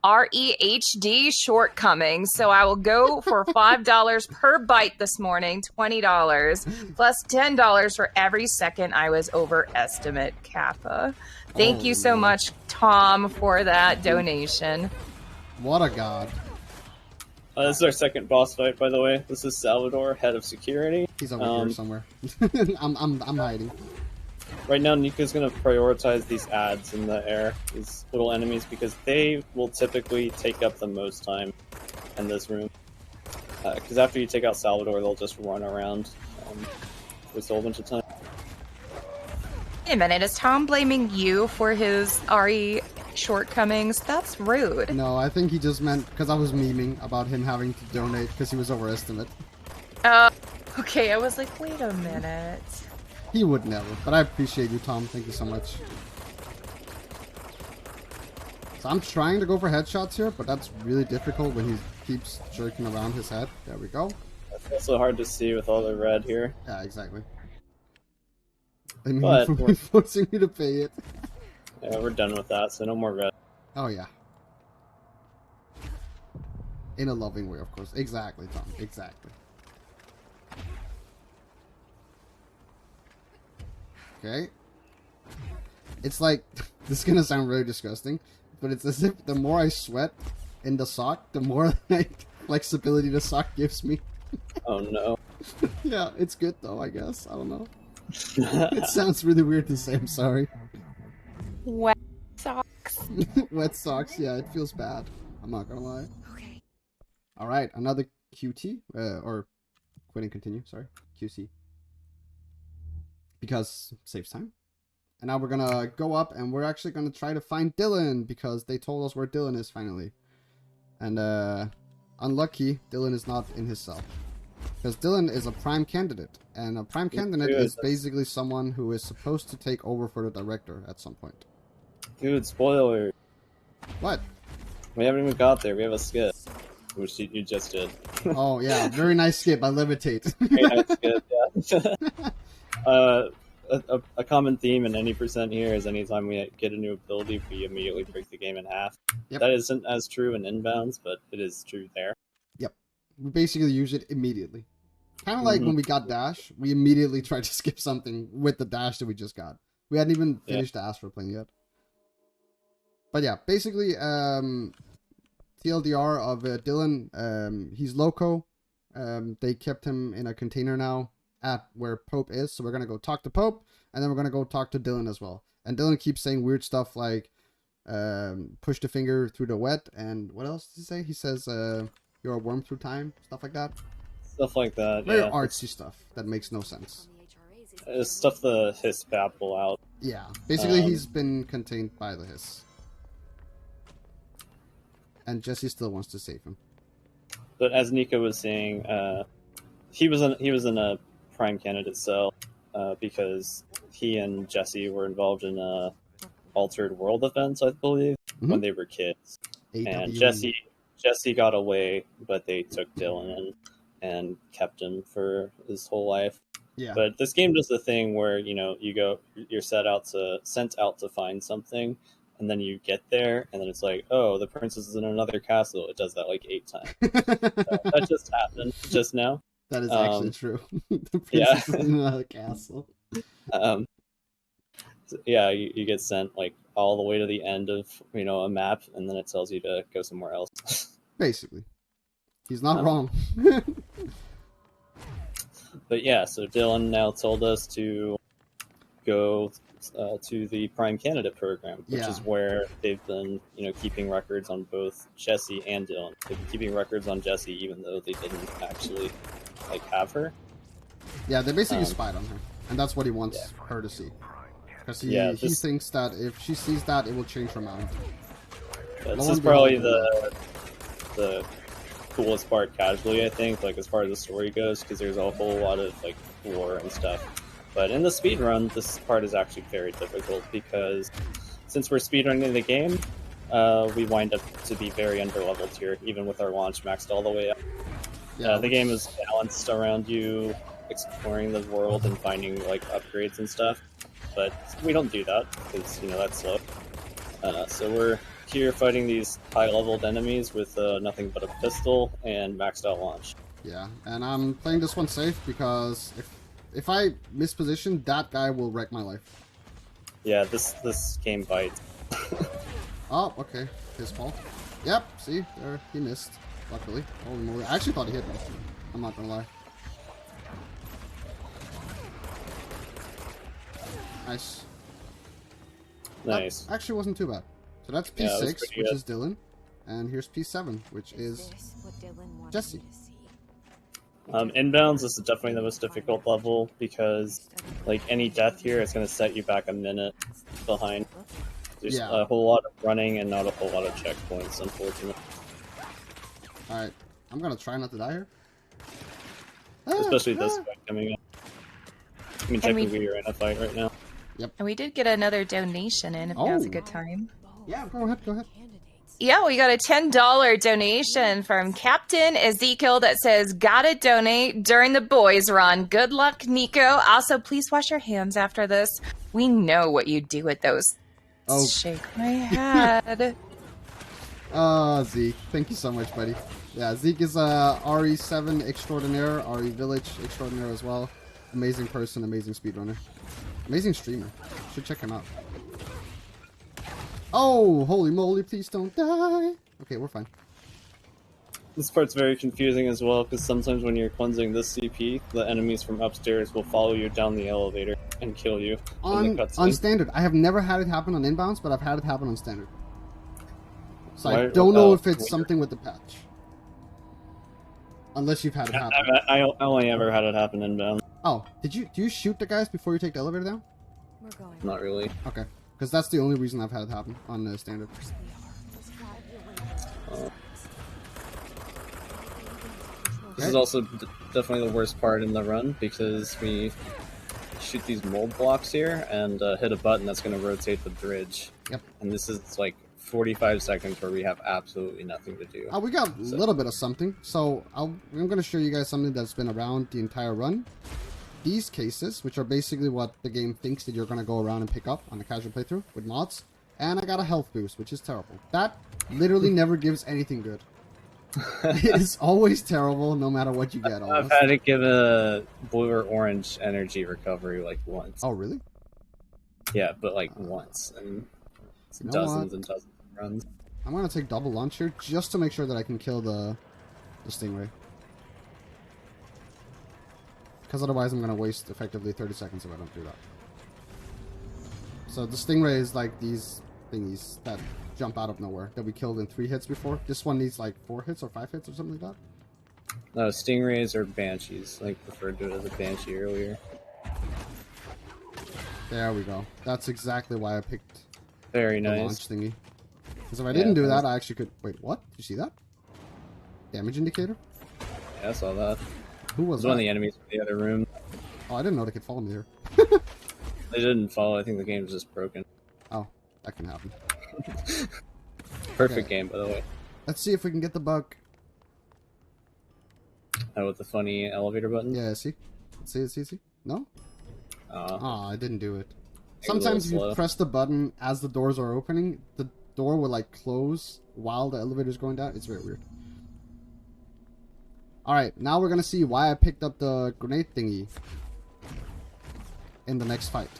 REHD shortcomings. So I will go for $5 per bite this morning, $20, plus $10 for every second I was overestimate Kappa. Thank you so much, Tom, for that donation. What a god. This is our second boss fight, by the way. This is Salvador, head of security. He's over here somewhere. I'm hiding. Right now, Nico's going to prioritize these ads in the air, these little enemies, because they will typically take up the most time in this room. Because after you take out Salvador, they'll just run around with a whole bunch of time. Wait a minute, is Tom blaming you for his RE shortcomings? That's rude. No, I think he just meant because I was memeing about him having to donate because he was overestimate. Okay, I was like, wait a minute. He would never, but I appreciate you, Tom. Thank you so much. So I'm trying to go for headshots here, but that's really difficult when he keeps jerking around his head. There we go. It's also hard to see with all the red here. Yeah, exactly. I mean, But for forcing me to pay it. Yeah, we're done with that, so no more red. Oh, yeah. In a loving way, of course. Exactly, Tom. Exactly. Okay. It's like, this is gonna sound really disgusting, but it's as if the more I sweat in the sock, the more like flexibility the sock gives me. Oh no. Yeah, it's good though, I guess. I don't know. It sounds really weird to say, I'm sorry. Wet socks. Wet socks, yeah, it feels bad. I'm not gonna lie. Okay. Alright, another QT, or quit and continue, sorry. QC. Because it saves time. And now we're gonna go up and we're actually gonna try to find Dylan because they told us where Dylan is finally. And unlucky, Dylan is not in his cell. Because Dylan is a prime candidate. And a prime candidate is basically someone who is supposed to take over for the director at some point. Dude, spoiler. What? We haven't even got there. We have a skip, which you just did. Oh yeah, very nice skip. I levitate. Very nice skip, yeah. A common theme in any percent here is anytime we get a new ability, we immediately break the game in half. Yep. That isn't as true in inbounds, but it is true there. Yep. We basically use it immediately. Kind of like when we got dash, we immediately tried to skip something with the dash that we just got. We hadn't even finished the Astro plane yet. But yeah, basically, TLDR of Dylan, he's loco. They kept him in a container now at where Pope is, so we're gonna go talk to Pope, and then we're gonna go talk to Dylan as well. And Dylan keeps saying weird stuff like, push the finger through the wet, and what else does he say? He says, you're a worm through time, stuff like that. Stuff like that, Very yeah. artsy stuff that makes no sense. It's stuff the hiss babble out. Yeah, basically he's been contained by the hiss. And Jesse still wants to save him. But as Nico was saying, he was in a prime candidate cell because he and Jesse were involved in a altered world events, I believe, when they were kids. And Jesse got away, but they took Dylan in and kept him for his whole life. Yeah. But this game does the thing where, you know, you're sent out to find something, and then you get there, and then it's like, oh, the princess is in another castle. It does that like 8 times. That just happened just now. That is actually true. The princess is in another castle. So, yeah, you get sent like all the way to the end of, you know, a map, and then it tells you to go somewhere else. Basically. He's not wrong. But yeah, so Dylan now told us to go to the Prime Candidate program, which is where they've been, you know, keeping records on both Jessie and Dylan. They've been keeping records on Jessie even though they didn't actually like have her. Yeah, they basically spied on her, and that's what he wants her to see. Because he thinks that if she sees that, it will change her mind. This is probably the coolest part casually, I think, like as far as the story goes, because there's a whole lot of like lore and stuff. But in the speedrun, this part is actually very difficult because since we're speedrunning the game, we wind up to be very underleveled here, even with our launch maxed all the way up. Yeah, the game is balanced around you exploring the world and finding like upgrades and stuff, but we don't do that because, you know, that's slow. So we're here fighting these high-leveled enemies with nothing but a pistol and maxed out launch. Yeah, and I'm playing this one safe because if I misposition, that guy will wreck my life. Yeah, this game bites. Oh, okay. His fault. Yep, see? There, he missed. Luckily. Holy moly. I actually thought he hit me. I'm not gonna lie. Nice. Nice. That actually wasn't too bad. So that's P6, which is Dylan. And here's P7, which is Jesse. Inbounds is definitely the most difficult level because, like, any death here is going to set you back a minute behind. There's a whole lot of running and not a whole lot of checkpoints, unfortunately. Alright, I'm gonna try not to die here. Especially this fight coming up. I mean, technically you're in a fight right now. Yep. And we did get another donation in, if now's a good time. Yeah, go ahead, go ahead. Yeah, we got a $10 donation from Captain Ezekiel that says, gotta donate during the boys run. Good luck, Nico. Also, please wash your hands after this. We know what you do with those. Oh. Shake my head. Zeke. Thank you so much, buddy. Yeah, Zeke is RE7 extraordinaire, RE Village extraordinaire as well. Amazing person, amazing speedrunner. Amazing streamer. Should check him out. Oh, holy moly, please don't die. Okay, we're fine. This part's very confusing as well, because sometimes when you're cleansing this CP, the enemies from upstairs will follow you down the elevator and kill you. On standard. I have never had it happen on inbounds, but I've had it happen on standard. So I don't know if it's something with the patch. Unless you've had it happen. I only ever had it happen inbound. Oh, do you shoot the guys before you take the elevator down? We're going. Not really. Okay, because that's the only reason I've had it happen on the standard. This is also definitely the worst part in the run, because we shoot these mold blocks here and hit a button that's going to rotate the bridge. Yep. And this is like 45 seconds where we have absolutely nothing to do. We got a little bit of something. So I'm going to show you guys something that's been around the entire run. These cases, which are basically what the game thinks that you're going to go around and pick up on a casual playthrough with mods. And I got a health boost, which is terrible. That literally never gives anything good. It's always terrible, no matter what you get. Almost. I've had to give a blue or orange energy recovery like once. Oh, really? Yeah, but like once. And dozens and dozens of runs. I'm going to take double launch here just to make sure that I can kill the Stingray. Because otherwise I'm going to waste effectively 30 seconds if I don't do that. So the Stingray is like these thingies that jump out of nowhere that we killed in 3 hits before. This one needs like 4 hits or 5 hits or something like that. No, Stingrays or Banshees. I preferred to do it as a Banshee earlier. There we go. That's exactly why I picked Very the nice. launch thingy. Because if I didn't do that, I actually could... Wait, what? Did you see that? Damage indicator? Yeah, I saw that. Who was that? One of the enemies from the other room. Oh, I didn't know they could follow me here. They didn't follow. I think the game was just broken. Oh, that can happen. Perfect game, by the way. Let's see if we can get the bug. Oh, with the funny elevator button? Yeah, see? See? No? Oh, I didn't do it. Sometimes if you press the button as the doors are opening, the door will like close while the elevator's going down. It's very weird. Alright, now we're gonna see why I picked up the grenade thingy in the next fight.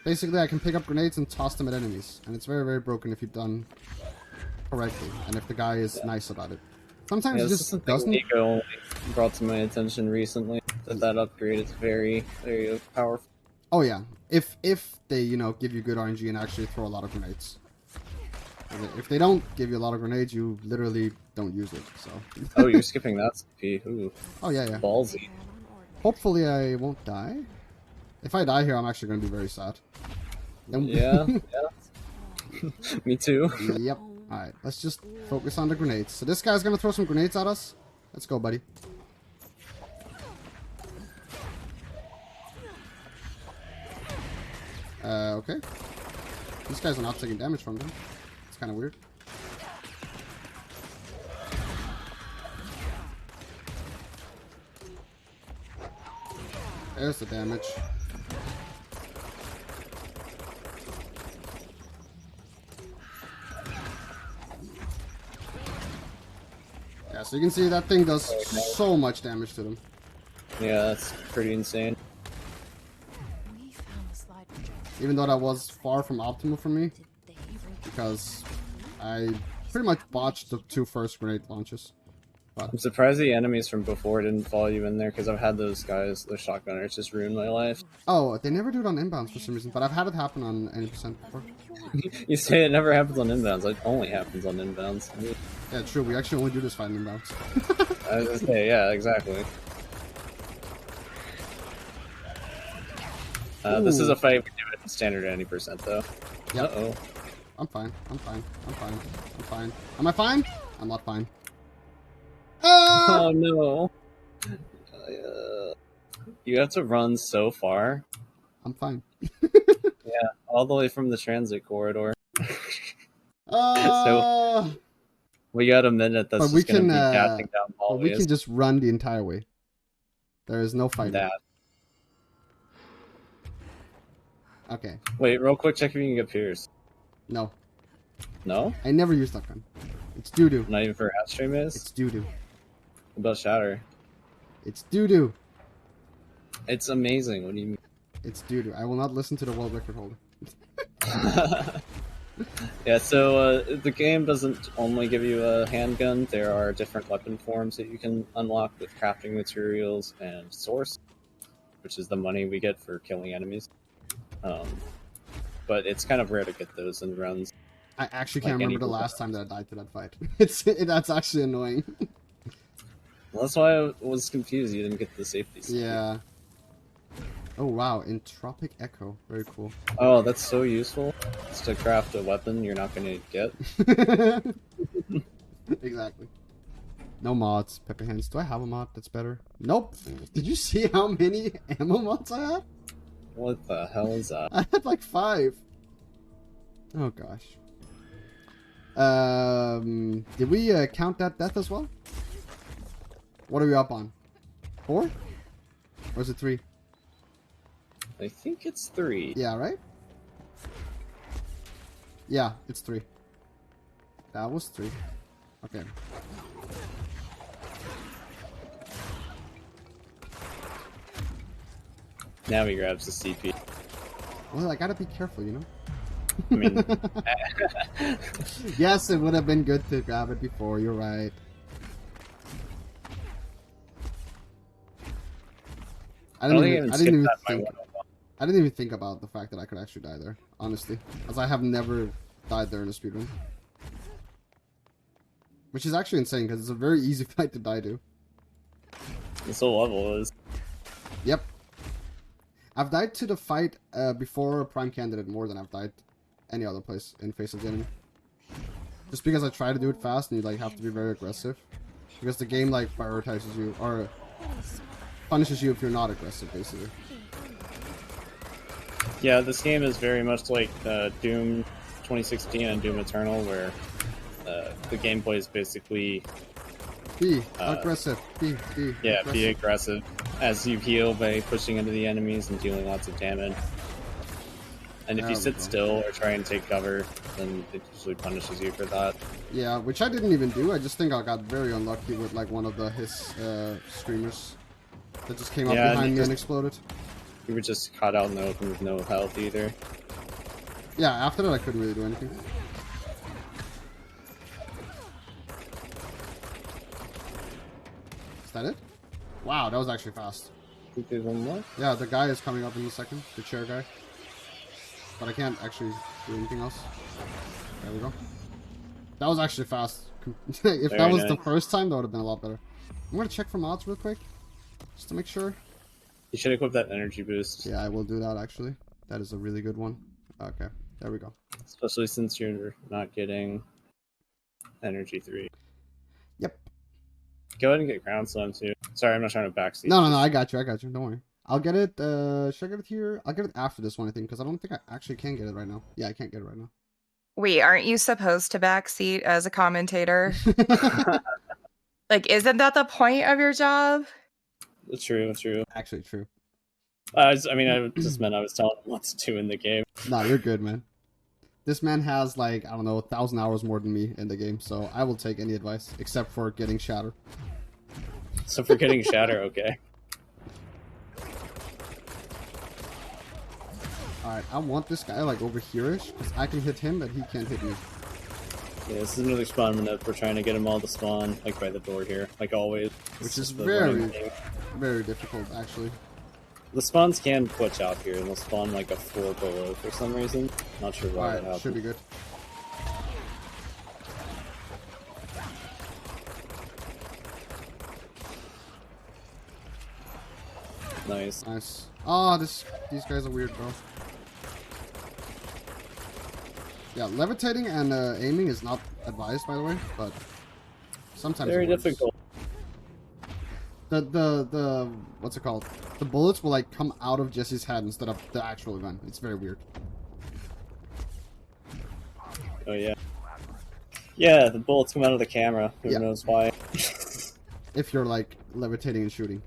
Basically, I can pick up grenades and toss them at enemies, and it's very, very broken if you've done correctly, and if the guy is nice about it. Sometimes it just doesn't... Nico only brought to my attention recently, that upgrade is very, very powerful. Oh yeah, if they, you know, give you good RNG and actually throw a lot of grenades. If they don't give you a lot of grenades, you literally don't use it, so... Oh, you're skipping that CP. Ooh. Oh, yeah. Ballsy. Hopefully I won't die. If I die here, I'm actually going to be very sad. Yeah. Me too. Yep. Alright, let's just focus on the grenades. So this guy's going to throw some grenades at us. Let's go, buddy. Okay. These guys are not taking damage from them. It's kind of weird. There's the damage. Yeah, so you can see that thing does so much damage to them. Yeah, that's pretty insane. Even though that was far from optimal for me, because I pretty much botched the 2 first grenade launches. But I'm surprised the enemies from before didn't follow you in there, because I've had those guys, those shotgunners, just ruin my life. Oh, they never do it on inbounds for some reason, but I've had it happen on any percent before. You say it never happens on inbounds. It only happens on inbounds. Yeah, true. We actually only do this fight on inbounds. Okay, yeah, exactly. This is a fight we do it in standard 90% though. Yep. Uh-oh. I'm fine. I'm fine. I'm fine. I'm fine. Am I fine? I'm not fine. Ah! Oh no. You have to run so far. I'm fine. Yeah, all the way from the transit corridor. So we got a minute that's but we just going can, to be dashing down but we can hallways. just run the entire way. There is no fighting. That. Okay. Wait, real quick, check if you can get Pierce. No. No? I never use that gun. It's doo-doo. Not even for Astray Maze? It's doo-doo. What about Shatter? It's doo-doo. It's amazing. What do you mean? It's doo-doo. I will not listen to the world record holder. Yeah, so the game doesn't only give you a handgun. There are different weapon forms that you can unlock with crafting materials and source, which is the money we get for killing enemies. But it's kind of rare to get those in runs. I actually can't Like remember the any last time that I died to that fight. That's actually annoying. Well, that's why I was confused. You didn't get the safety stick. Yeah. Oh wow, Entropic Echo. Very cool. Oh, that's so useful. It's to craft a weapon you're not going to get. Exactly. No mods. Pepper Hands. Do I have a mod that's better? Nope. Did you see how many ammo mods I had? What the hell is that? I had like 5. Oh gosh. Did we count that death as well? What are we up on? 4? Or is it 3? I think it's 3. Yeah, right? Yeah, it's 3. That was 3. Okay. Now he grabs the CP. Well, I gotta be careful, you know? I mean, Yes, it would have been good to grab it before, you're right. I didn't even think about the fact that I could actually die there, honestly. As I have never died there in a speedrun. Which is actually insane, because it's a very easy fight to die to. this whole level is. Yep. I've died to the fight before Prime Candidate more than I've died any other place in Face of the Enemy. Just because I try to do it fast and you like have to be very aggressive. Because the game like prioritizes you, or punishes you if you're not aggressive, basically. Yeah, this game is very much like Doom 2016 and Doom Eternal, where the gameplay is basically Be aggressive. Be yeah, aggressive. be aggressive as you heal by pushing into the enemies and dealing lots of damage. And if you sit still or try and take cover, then it usually punishes you for that. Yeah, which I didn't even do. I just think I got very unlucky with like one of his streamers that just came up behind me and exploded. You were just caught out in the open with no health either. Yeah, after that I couldn't really do anything. Is that it? Wow, that was actually fast. I think there's one more. Yeah, the guy is coming up in a second, the chair guy. But I can't actually do anything else. There we go. That was actually fast. If Very that was nice. the first time, that would have been a lot better. I'm gonna check for mods real quick, just to make sure. You should equip that energy boost. Yeah, I will do that actually. That is a really good one. Okay, there we go. Especially since you're not getting energy 3. Yep. Go ahead and get ground slam too. Sorry, I'm not trying to backseat. No, I got you. Don't worry. I'll get it. Should I get it here? I'll get it after this one, I think, because I don't think I actually can get it right now. Yeah, I can't get it right now. Wait, aren't you supposed to backseat as a commentator? Like, isn't that the point of your job? True. Actually, true. I just meant I was telling him what to do in the game. Nah, you're good, man. This man has like, I don't know, 1,000 hours more than me in the game, so I will take any advice, except for getting Shatter. So for getting Shatter, okay. Alright, I want this guy like over here-ish, because I can hit him, but he can't hit me. Yeah, this is another spawn minute. We're trying to get them all to spawn, like by the door here, like always. Which is The very, running thing. very difficult, actually. The spawns can glitch out here, and they'll spawn like a 4 below for some reason. Not sure why that Alright, happens. should be good. Nice. Nice. Oh, these guys are weird, bro. Yeah, levitating and aiming is not advised, by the way, but sometimes Very it works. difficult. The what's it called? The bullets will like come out of Jesse's head instead of the actual gun. It's very weird. Oh yeah. Yeah, the bullets come out of the camera. Who knows why? If you're like levitating and shooting,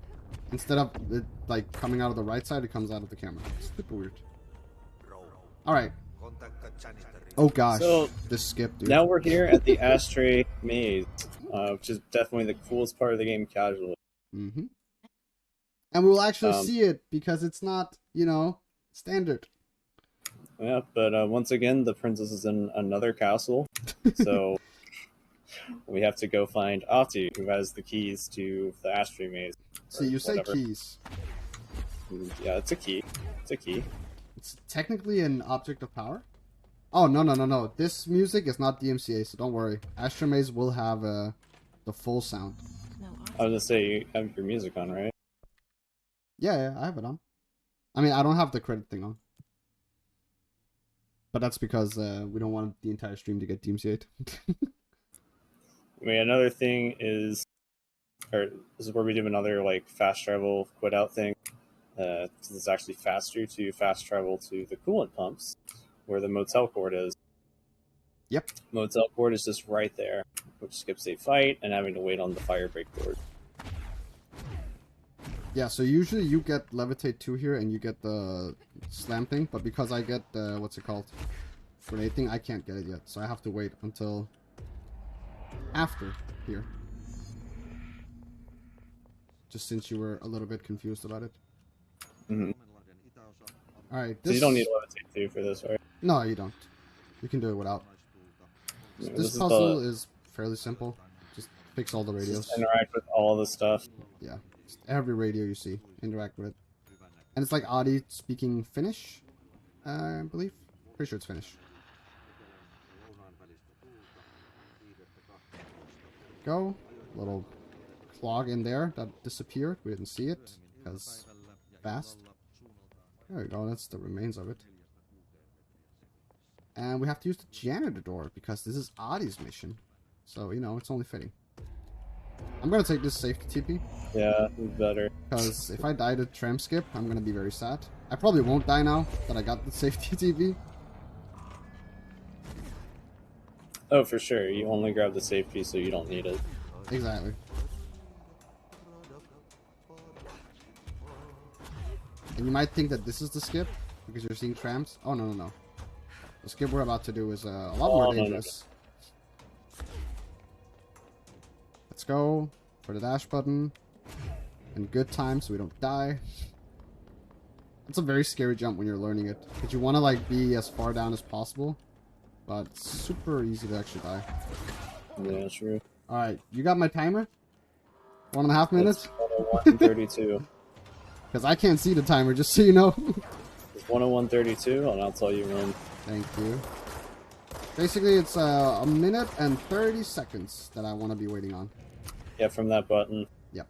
instead of it like coming out of the right side, it comes out of the camera. It's super weird. All right. Oh gosh, So, this skip, dude. Now we're here at the Ashtray Maze, which is definitely the coolest part of the game casually. Mm-hmm. And we'll actually see it because it's not, you know, standard. Yeah, but once again, the princess is in another castle, so we have to go find Ati, who has the keys to the Ashtray Maze. See, you say keys. Yeah, it's a key. It's a key. It's technically an object of power. Oh, no. This music is not DMCA, so don't worry. Ashtray Maze will have the full sound. I was gonna say, you have your music on, right? Yeah, I have it on. I mean, I don't have the credit thing on. But that's because we don't want the entire stream to get DMCA'd. I mean, another thing is, or this is where we do another like fast travel quit out thing. It's actually faster to fast travel to the coolant pumps, where the motel court is. Yep. Motel court is just right there, which skips a fight and having to wait on the fire break board. Yeah, so usually you get levitate 2 here and you get the slam thing, but because I get the, what's it called, grenade thing, I can't get it yet, so I have to wait until after here. Just since you were a little bit confused about it. Mm-hmm. Alright, So you don't need levitate 2 for this, right? No, you don't. You can do it without. Yeah, this puzzle is fairly simple. Just fix all the radios. Just interact with all the stuff. Yeah. Just every radio you see, interact with it. And it's like Adi speaking Finnish, I believe. Pretty sure it's Finnish. Go. Little clog in there that disappeared. We didn't see it because fast. There we go. That's the remains of it. And we have to use the janitor door because this is Adi's mission. So, you know, it's only fitting. I'm going to take this safety TP. Yeah, better. Because if I die to tram skip, I'm going to be very sad. I probably won't die now that I got the safety TP. Oh, for sure. You only grab the safety, so you don't need it. Exactly. And you might think that this is the skip because you're seeing trams. Oh, no. The skip we're about to do is a lot more dangerous. No. Let's go for the dash button. In good time so we don't die. It's a very scary jump when you're learning it. Because you want to like be as far down as possible. But it's super easy to actually die. Yeah, true. Alright, you got my timer? 1.5 minutes? It's 101:32. Because I can't see the timer, just so you know. It's 101:32, and I'll tell you when. Thank you. Basically, it's a minute and 30 seconds that I want to be waiting on. Yeah, from that button. Yep.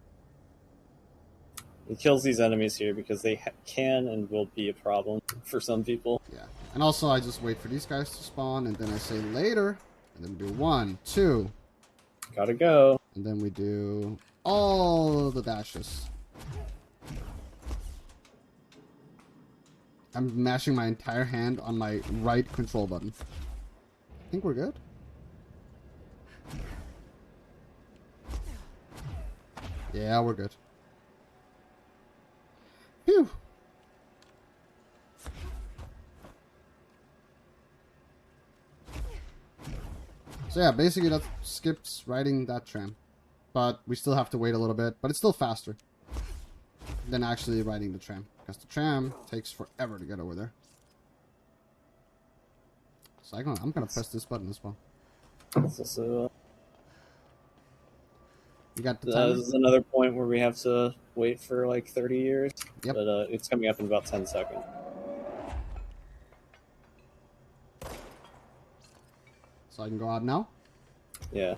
It kills these enemies here because they can and will be a problem for some people. Yeah. And also, I just wait for these guys to spawn, and then I say later, and then we do 1, 2. Gotta go. And then we do all the dashes. I'm mashing my entire hand on my right control button. I think we're good. Yeah, we're good. Phew. So yeah, basically that skips riding that tram. But we still have to wait a little bit, but it's still faster than actually riding the tram. Because the tram takes forever to get over there. So I'm gonna press this button as well. So, you got the timer? this is another point where we have to wait for like 30 years. Yep. But it's coming up in about 10 seconds. So I can go out now? Yeah.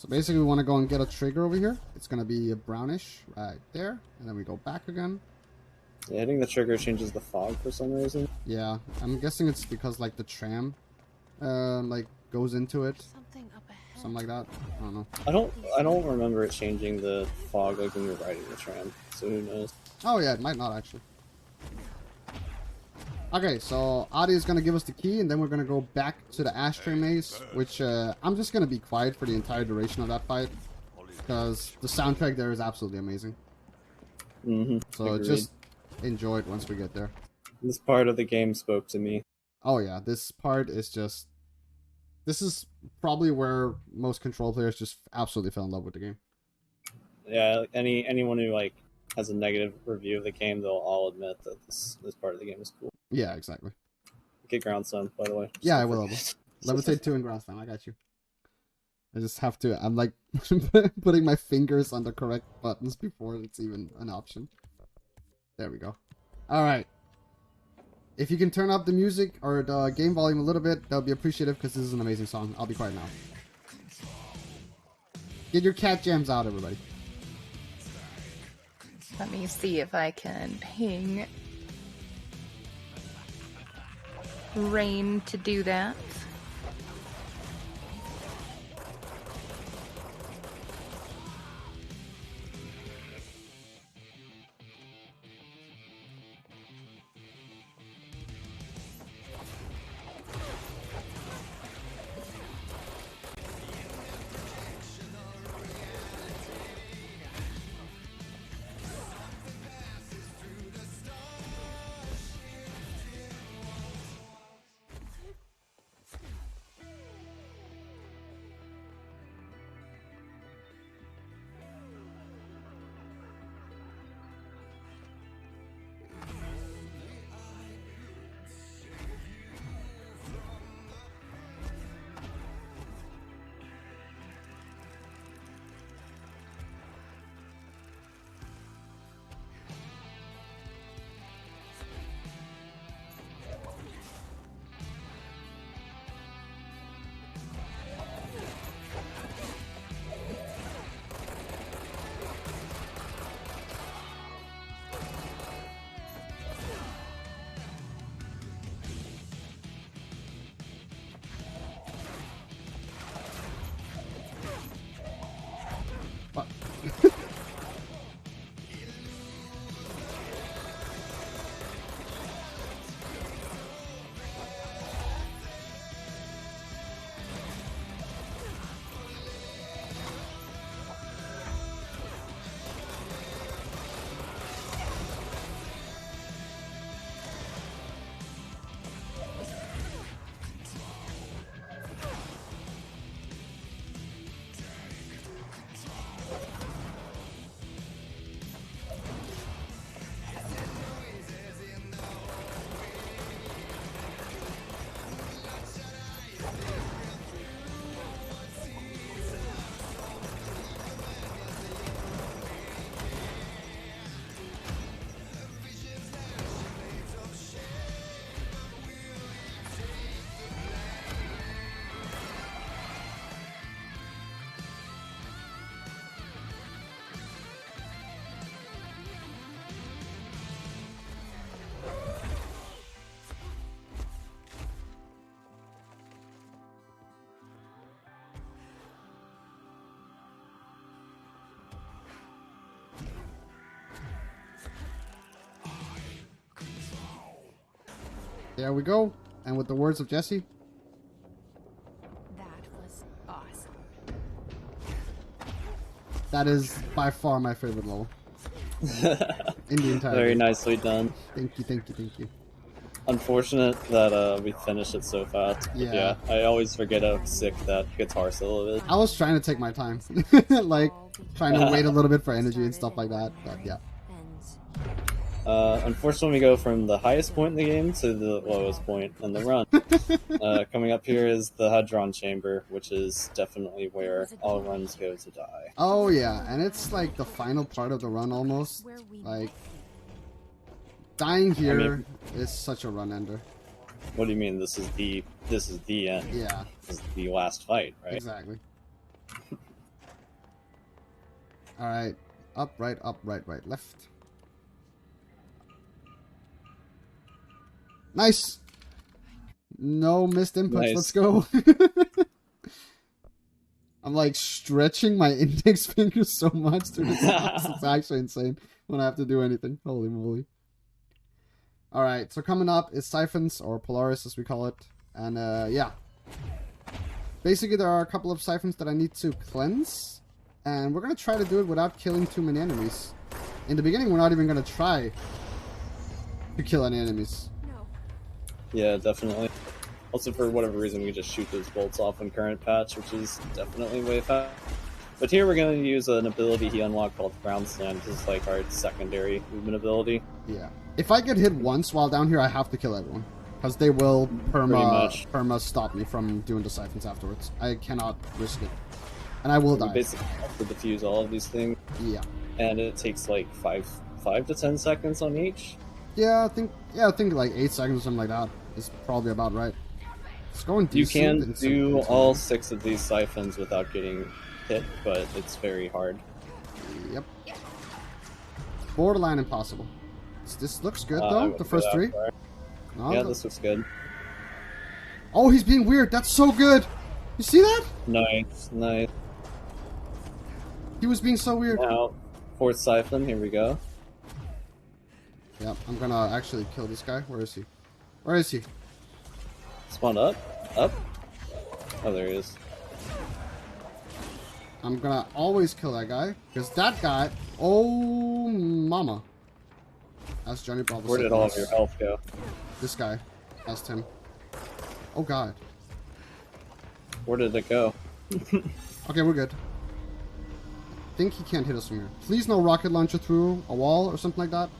So basically we want to go and get a trigger over here. It's going to be a brownish right there. And then we go back again. Yeah, hitting the trigger changes the fog for some reason. Yeah, I'm guessing it's because like the tram like goes into it. Something up ahead. Something like that. I don't know. I don't remember it changing the fog like when you're riding the tram. So who knows? Oh yeah, it might not actually. Okay, so Adi is gonna give us the key, and then we're gonna go back to the ashtray maze, which I'm just gonna be quiet for the entire duration of that fight, because the soundtrack there is absolutely amazing. So Agreed. just enjoy it once we get there. This part of the game spoke to me. Oh yeah, this part is just... This is probably where most Control players just absolutely fell in love with the game. Yeah, anyone who like has a negative review of the game, they'll all admit that this part of the game is cool. Yeah, exactly. Get ground stone, by the way. Yeah, I will. Levitate 2 and ground stone, I got you. I just have to... I'm like putting my fingers on the correct buttons before it's even an option. There we go. Alright. If you can turn up the music or the game volume a little bit, that would be appreciative because this is an amazing song. I'll be quiet now. Get your cat jams out, everybody. Let me see if I can ping Rain to do that. There we go. And with the words of Jesse, That was awesome. that is by far my favorite level in the entire Very game. nicely done. Thank you, thank you, thank you. Unfortunate that we finished it so fast. But Yeah. I always forget how sick that guitar solo is. I was trying to take my time, like trying to wait a little bit for energy and stuff like that. But yeah, And Unfortunately, we go from the highest point in the game to the lowest point in the run. Coming up here is the Hadron Chamber, which is definitely where all runs go to die. oh yeah, and it's like the final part of the run almost. where we Like dying here I mean- is such a run ender. What do you mean? This is the end. Yeah, This is the last fight, right? exactly. Alright. Up, right, left. Nice! No missed inputs, Nice. let's go. I'm like stretching my index finger so much to this box. It's actually insane when I have to do anything. Holy moly. Alright, so coming up is Siphons, or Polaris as we call it. And yeah. Basically there are a couple of Siphons that I need to cleanse. And we're going to try to do it without killing too many enemies. In the beginning we're not even going to try to kill any enemies. No. Yeah, definitely. Also, for whatever reason, we just shoot those bolts off in current patch, which is definitely way fast. But here we're going to use an ability he unlocked called Ground Slam. This is like our secondary movement ability. Yeah. If I get hit once while down here, I have to kill everyone. Because they will perma stop me from doing the Siphons afterwards. I cannot risk it. And I will die. We basically have to defuse all of these things. Yeah. And it takes like 5 to 10 seconds on each. Yeah, I think like 8 seconds or something like that is probably about right. It's going decent. You can do all 6 of these Siphons without getting hit, but it's very hard. Yep. Borderline impossible. This looks good I though, wouldn't the go first that 3. far. No, Yeah, this looks good. Oh, he's being weird. That's so good. You see that? Nice, nice. He was being so weird. Now, 4th Siphon, here we go. Yep, I'm gonna actually kill this guy. Where is he? Where is he? Spawned up? Up? Oh, there he is. I'm gonna always kill that guy. Because that guy... Oh, mama. That's Johnny Bravo. Where did all of your health go? This guy. Asked him. Oh, God. Where did it go? Okay, we're good. I think he can't hit us from here. Please no rocket launcher through a wall or something like that.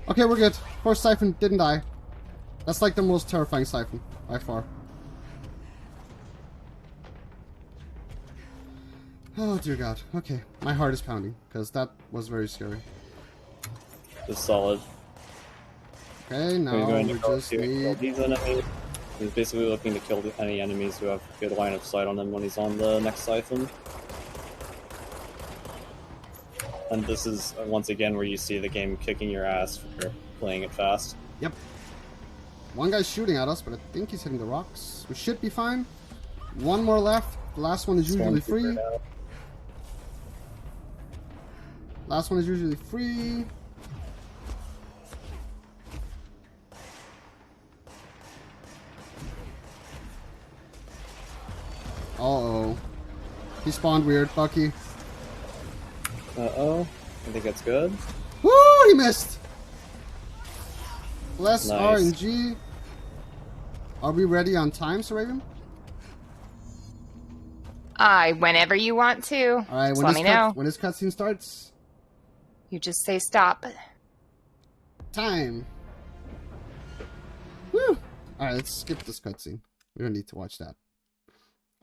Okay, we're good. First Siphon didn't die. That's like the most terrifying Siphon, by far. Oh, dear God. Okay, my heart is pounding, because that was very scary. Just solid. Okay, now We're going we to go just here and kill need... these enemies. He's basically looking to kill any enemies who have good line of sight on them when he's on the next Siphon. And this is, once again, where you see the game kicking your ass for playing it fast. Yep. One guy's shooting at us, but I think he's hitting the rocks. We should be fine. One more left. The last one is usually free. Last one is usually free. Uh-oh. He spawned weird, Bucky. Uh-oh. I think that's good. Woo! He missed! Less Nice. RNG. Are we ready on time, Sir Raven? Whenever you want to. Alright, Just let me know. when this cutscene starts, You just say stop. time. Woo! Alright, let's skip this cutscene. We don't need to watch that.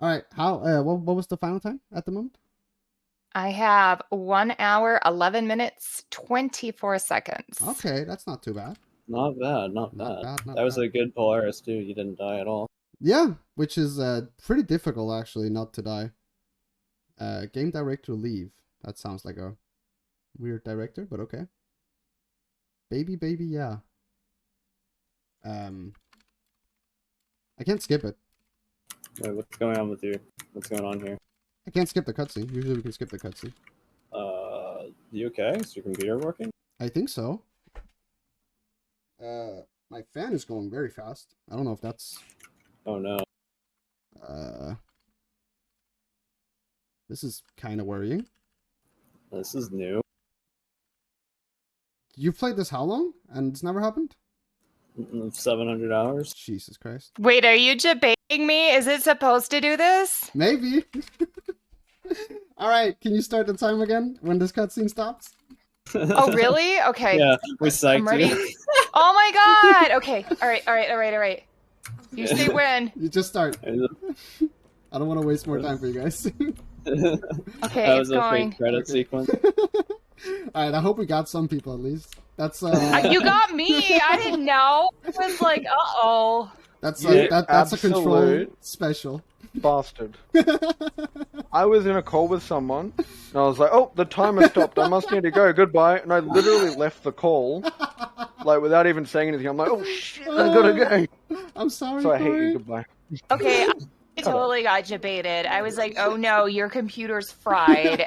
Alright, what was the final time at the moment? I have 1 hour, 11 minutes, 24 seconds. Okay, that's not too bad. Not bad, not Not bad. bad, not That was bad. a good Polaris, too. You didn't die at all. Yeah, which is pretty difficult actually not to die. Game director leave. That sounds like a weird director, but okay. Baby, yeah. I can't skip it. Wait, what's going on with you? What's going on here? I can't skip the cutscene. Usually we can skip the cutscene. You okay? Is your computer working? I think so. My fan is going very fast. I don't know if that's... Oh no. This is kind of worrying. This is new. You've played this how long? And it's never happened? 700 hours? Jesus Christ. Wait, are you debating me? Is it supposed to do this? Maybe. Alright, can you start the time again when this cutscene stops? Oh, really? Okay. Yeah, we I'm psyched ready. you. Oh my god! Okay. Alright. You say when. You just start. I don't want to waste more time for you guys. Okay, That it's was a going. fake credit sequence. Alright, I hope we got some people at least. That's You got me! I didn't know. I was like, uh-oh. that's Yeah, that's a control absolute. special. bastard. I was in a call with someone, and I was like, oh, the timer stopped. I must need to go. Goodbye. And I literally left the call, like, without even saying anything. I'm like, oh, shit, I gotta go. I'm sorry, So I hate Corey. you. Goodbye. Okay, I totally got debated. I was like, oh no, your computer's fried.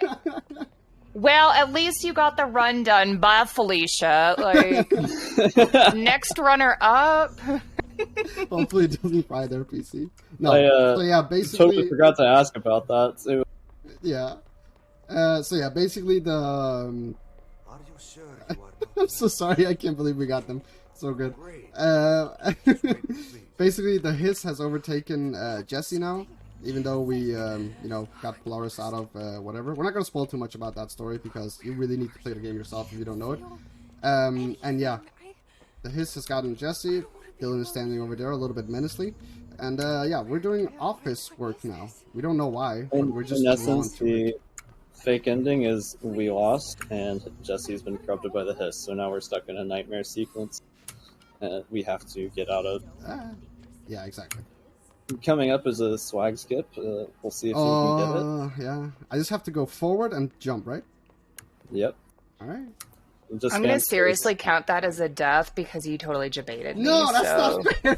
Well, at least you got the run done by Felicia. Like, next runner up. Hopefully it doesn't fry their PC. No, so yeah, basically... totally forgot to ask about that, too. Yeah. So yeah, basically the... Are you sure you are not I'm so sorry, I can't believe we got them. So good. Basically, the Hiss has overtaken Jesse now, even though we, you know, got Polaris out of whatever. We're not going to spoil too much about that story, because you really need to play the game yourself if you don't know it. And yeah, the Hiss has gotten Jesse. Dylan is standing over there a little bit menacingly. And yeah, we're doing office work now. We don't know why, but we're just in essence, drawn to it. the fake ending is we lost, and Jesse's been corrupted by the Hiss, so now we're stuck in a nightmare sequence we have to get out of. Yeah, exactly. Coming up is a swag skip. We'll see if you can get it. Yeah. I just have to go forward and jump, right? Yep. Alright. Just I'm going to stand seriously count that as a death because you totally debated me. No, that's so... not fair!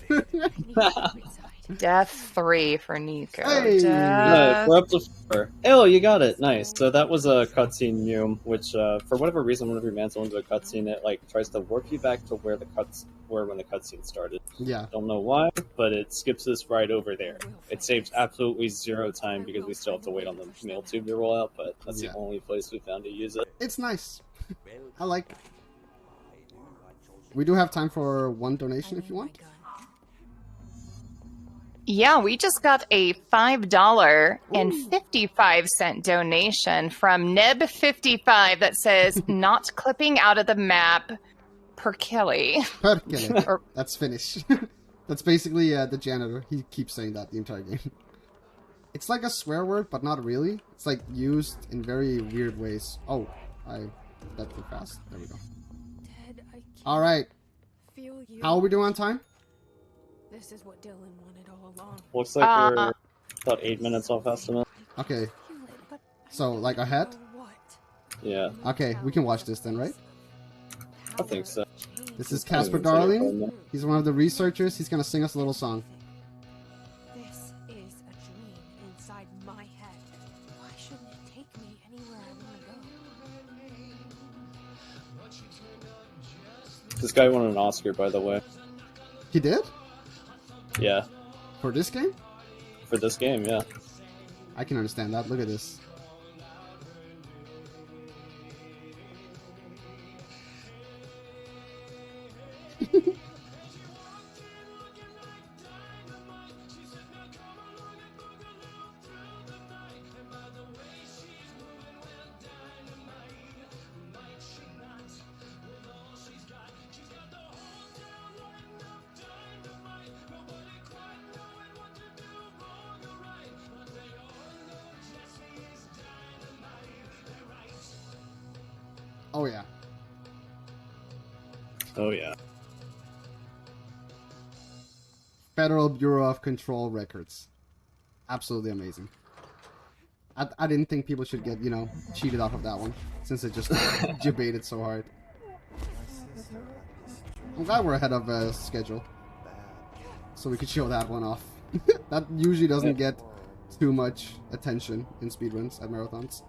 Death 3 for Nico. Hey! No, we're up to 4. Oh, you got it. Nice. So that was a cutscene new, which for whatever reason, whenever you mantle into a cutscene, it like tries to warp you back to where the cuts were when the cutscene started. Yeah. Don't know why, but it skips us right over there. It saves absolutely 0 time because we still have to wait on the mail tube to roll out, but that's the only place we found to use it. It's nice. I like it. We do have time for one donation if you want. Yeah, we just got a $5.55 donation from Neb55 that says, not clipping out of the map per Kelly. That's Finnish. That's basically the janitor. He keeps saying that the entire game. It's like a swear word, but not really. It's like used in very weird ways. Oh, that too fast. There we go. Alright. How are we doing on time? This is what Dylan wanted all along. Looks like we're about 8 minutes off estimate. Okay. So, like ahead? Yeah. Okay, we can watch this then, right? I think so. This is Casper Darling. He's one of the researchers. He's gonna sing us a little song. This is a dream inside my head. Why shouldn't it take me anywhere I want to go? This guy won an Oscar, by the way. He did? Yeah. For this game? For this game, yeah. I can understand that. Look at this. Oh yeah. Oh yeah. Federal Bureau of Control records. Absolutely amazing. I didn't think people should get, you know, cheated off of that one, since it just debated so hard. I'm glad we're ahead of schedule, so we could show that one off. That usually doesn't get too much attention in speedruns at marathons.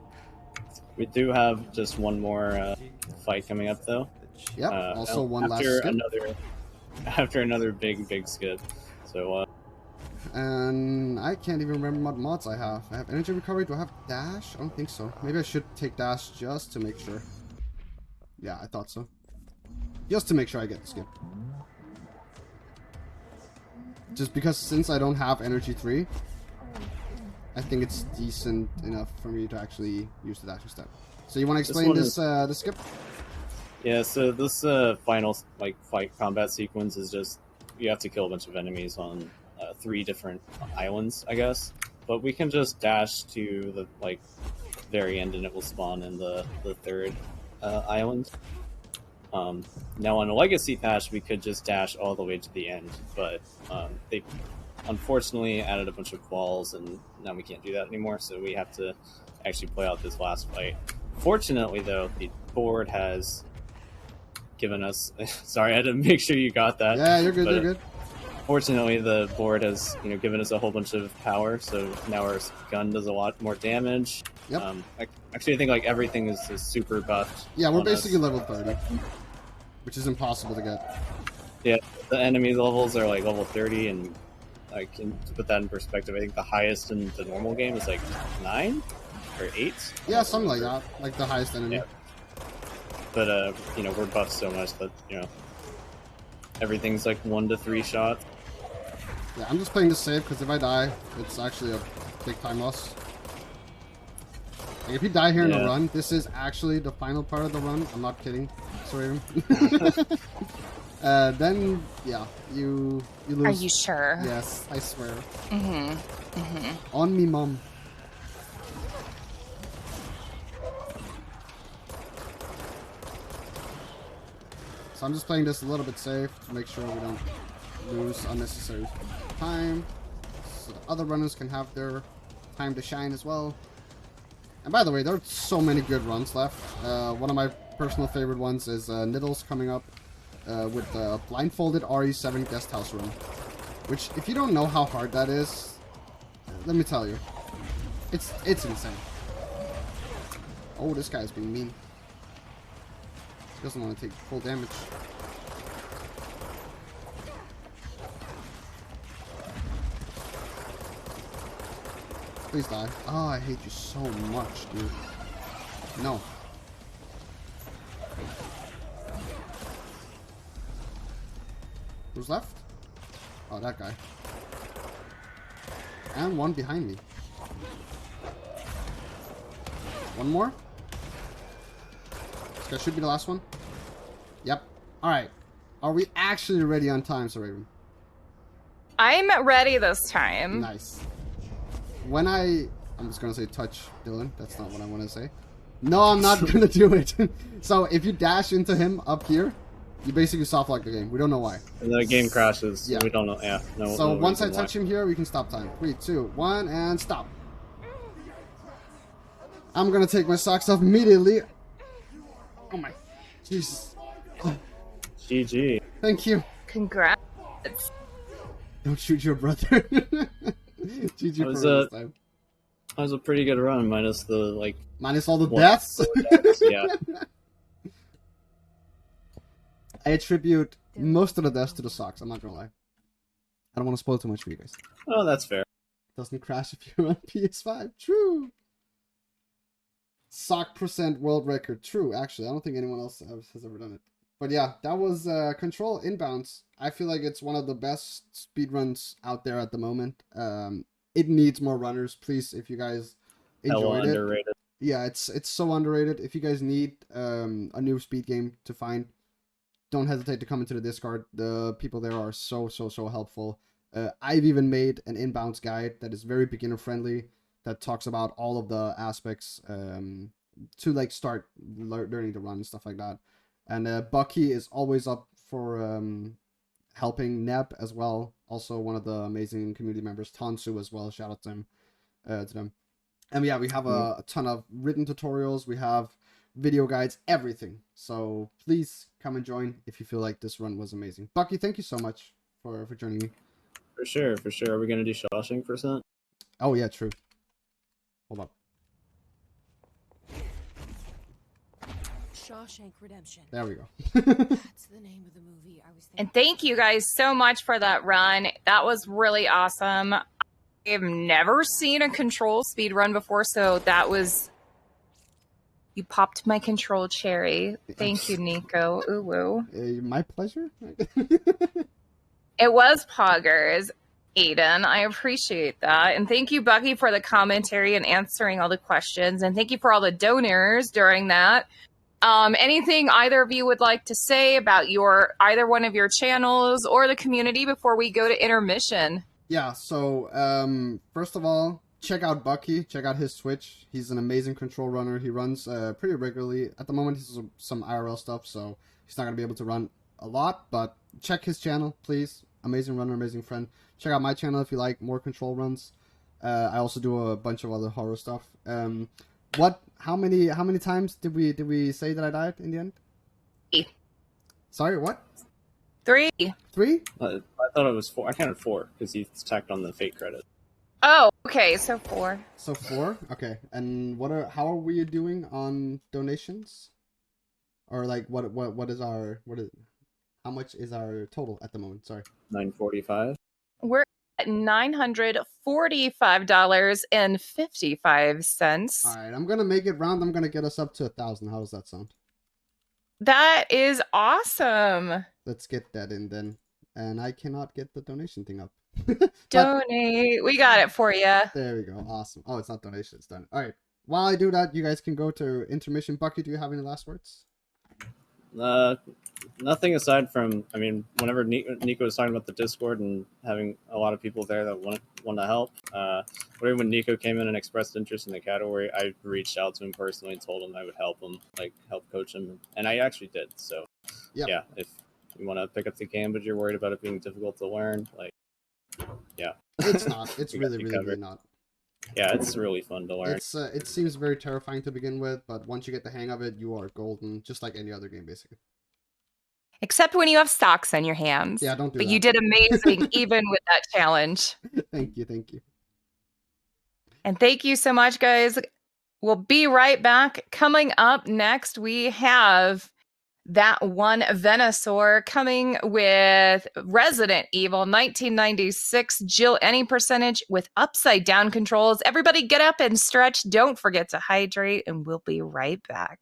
We do have just one more fight coming up, though. Yep. Also one last skip. After another big skip. So. And I can't even remember what mods I have. I have energy recovery. Do I have dash? I don't think so. Maybe I should take dash just to make sure. Yeah, I thought so. Just to make sure I get the skip. Just because since I don't have energy 3, I think it's decent enough for me to actually use the dash instead. So you want to explain this the skip? Yeah, so this final fight combat sequence is just you have to kill a bunch of enemies on 3 different islands, I guess. But we can just dash to the very end and it will spawn in the 3rd island. Now on a legacy patch, we could just dash all the way to the end, but they unfortunately added a bunch of walls, and now we can't do that anymore. So we have to actually play out this last fight. Fortunately, though, the board has given us. Sorry, I had to make sure you got that. Yeah, you're good. But, you're good. Fortunately, the board has given us a whole bunch of power, so now our gun does a lot more damage. Yep. Actually, I think like everything is super buffed. Yeah, we're basically us. level 30, which is impossible to get. Yeah, the enemy levels are like level 30, and like to put that in perspective, I think the highest in the normal game is like 9 or 8. Yeah, something like that. Like the highest enemy. Yeah. But we're buffed so much that everything's like 1 to 3 shots. Yeah, I'm just playing this safe because if I die, it's actually a big time loss. Like if you die here in the run, this is actually the final part of the run. I'm not kidding. Sorry. Then yeah, you lose. Are you sure? Yes, I swear. Mm-hmm. On me, mom. So I'm just playing this a little bit safe to make sure we don't lose unnecessary time, so the other runners can have their time to shine as well. And by the way, there are so many good runs left. One of my personal favorite ones is Niddles coming up with the blindfolded RE7 guest house run, which if you don't know how hard that is, let me tell you, it's insane. Oh, this guy's being mean. He doesn't want to take full damage. Please die. Oh, I hate you so much, dude. No. Who's left? Oh, that guy. And one behind me. One more? This guy should be the last one. Yep. Alright. Are we actually ready on time, Sir Raven? I'm ready this time. Nice. When I'm just gonna say touch Dylan. That's not what I want to say. No, I'm not gonna do it. So if you dash into him up here, you basically soft lock the game. We don't know why. And the game crashes. Yeah. We don't know. Yeah. No. So no once I reason touch why. him here, we can stop time. 3, 2, 1, and stop. I'm gonna take my socks off immediately. Oh my, Jesus. Oh, GG. thank you. Congrats. Don't shoot your brother. GG for this time. That was a pretty good run, minus the like. Minus all the What? deaths. Yeah. I attribute most of the deaths to the socks. I'm not gonna lie. I don't want to spoil too much for you guys. Oh, that's fair. Doesn't crash if you're on PS5. True. Sock percent world record. True. Actually, I don't think anyone else has ever done it. But yeah, that was Control Inbounds. I feel like it's one of the best speedruns out there at the moment. It needs more runners. Please, if you guys enjoyed it. Underrated. Yeah, it's so underrated. If you guys need a new speed game to find, don't hesitate to come into the Discord. The people there are so helpful. I've even made an inbounds guide that is very beginner friendly, that talks about all of the aspects to like start learning to run and stuff like that. And Bucky is always up for helping Neb as well. Also one of the amazing community members, Tansu as well. Shout out to them. And yeah, we have a ton of written tutorials. We have video guides, everything. So please come and join if you feel like this run was amazing. Bucky, thank you so much for joining me. For sure. Are we gonna do Shawshank %? Oh yeah, true. Hold up. Shawshank Redemption. There we go. That's the name of the movie I was thinking. And thank you guys so much for that run. That was really awesome. I've never seen a Control speed run before, so that was... You popped my Control cherry. Thank you, Nico. Ooh, woo. My pleasure. It was poggers, Aiden. I appreciate that. And thank you, Bucky, for the commentary and answering all the questions. And thank you for all the donors during that. Anything either of you would like to say about either one of your channels or the community before we go to intermission? Yeah, so first of all, check out Bucky. Check out his Twitch. He's an amazing Control runner. He runs pretty regularly. At the moment, he's some IRL stuff, so He's not going to be able to run a lot, but check his channel, please. Amazing runner, amazing friend. Check out my channel if you like more control runs. I also do a bunch of other horror stuff. How many times did we say that I died in the end? 3. Sorry, what? 3. 3? I thought it was 4. I counted 4 because you tacked on the fake credit. Oh, okay, so 4. So 4? Okay. And how are we doing on donations? Or like how much is our total at the moment? Sorry. 945. We're at $945.55. All right, I'm gonna make it round. I'm gonna get us up to 1,000. How does that sound? That is awesome. Let's get that in then. And I cannot get the donation thing up. Donate. We got it for you. There we go. Awesome. Oh, it's not donation. It's done. All right. While I do that, you guys can go to intermission. Bucky, do you have any last words? Nothing aside from, I mean, whenever Nico was talking about the Discord and having a lot of people there that want to help, when Nico came in and expressed interest in the category, I reached out to him personally and told him I would help him, help coach him, and I actually did. So, yeah, if you want to pick up the game but you're worried about it being difficult to learn, yeah. It's not. It's really not. Yeah, it's really fun to learn. It seems very terrifying to begin with, but once you get the hang of it, you are golden, just like any other game, basically. Except when you have stocks on your hands. Yeah, don't do that. But that. you did amazing even with that challenge. Thank you. And thank you so much, guys. We'll be right back. Coming up next, we have that one Venusaur coming with Resident Evil 1996 Jill any percentage with upside down controls. Everybody get up and stretch. Don't forget to hydrate, and we'll be right back.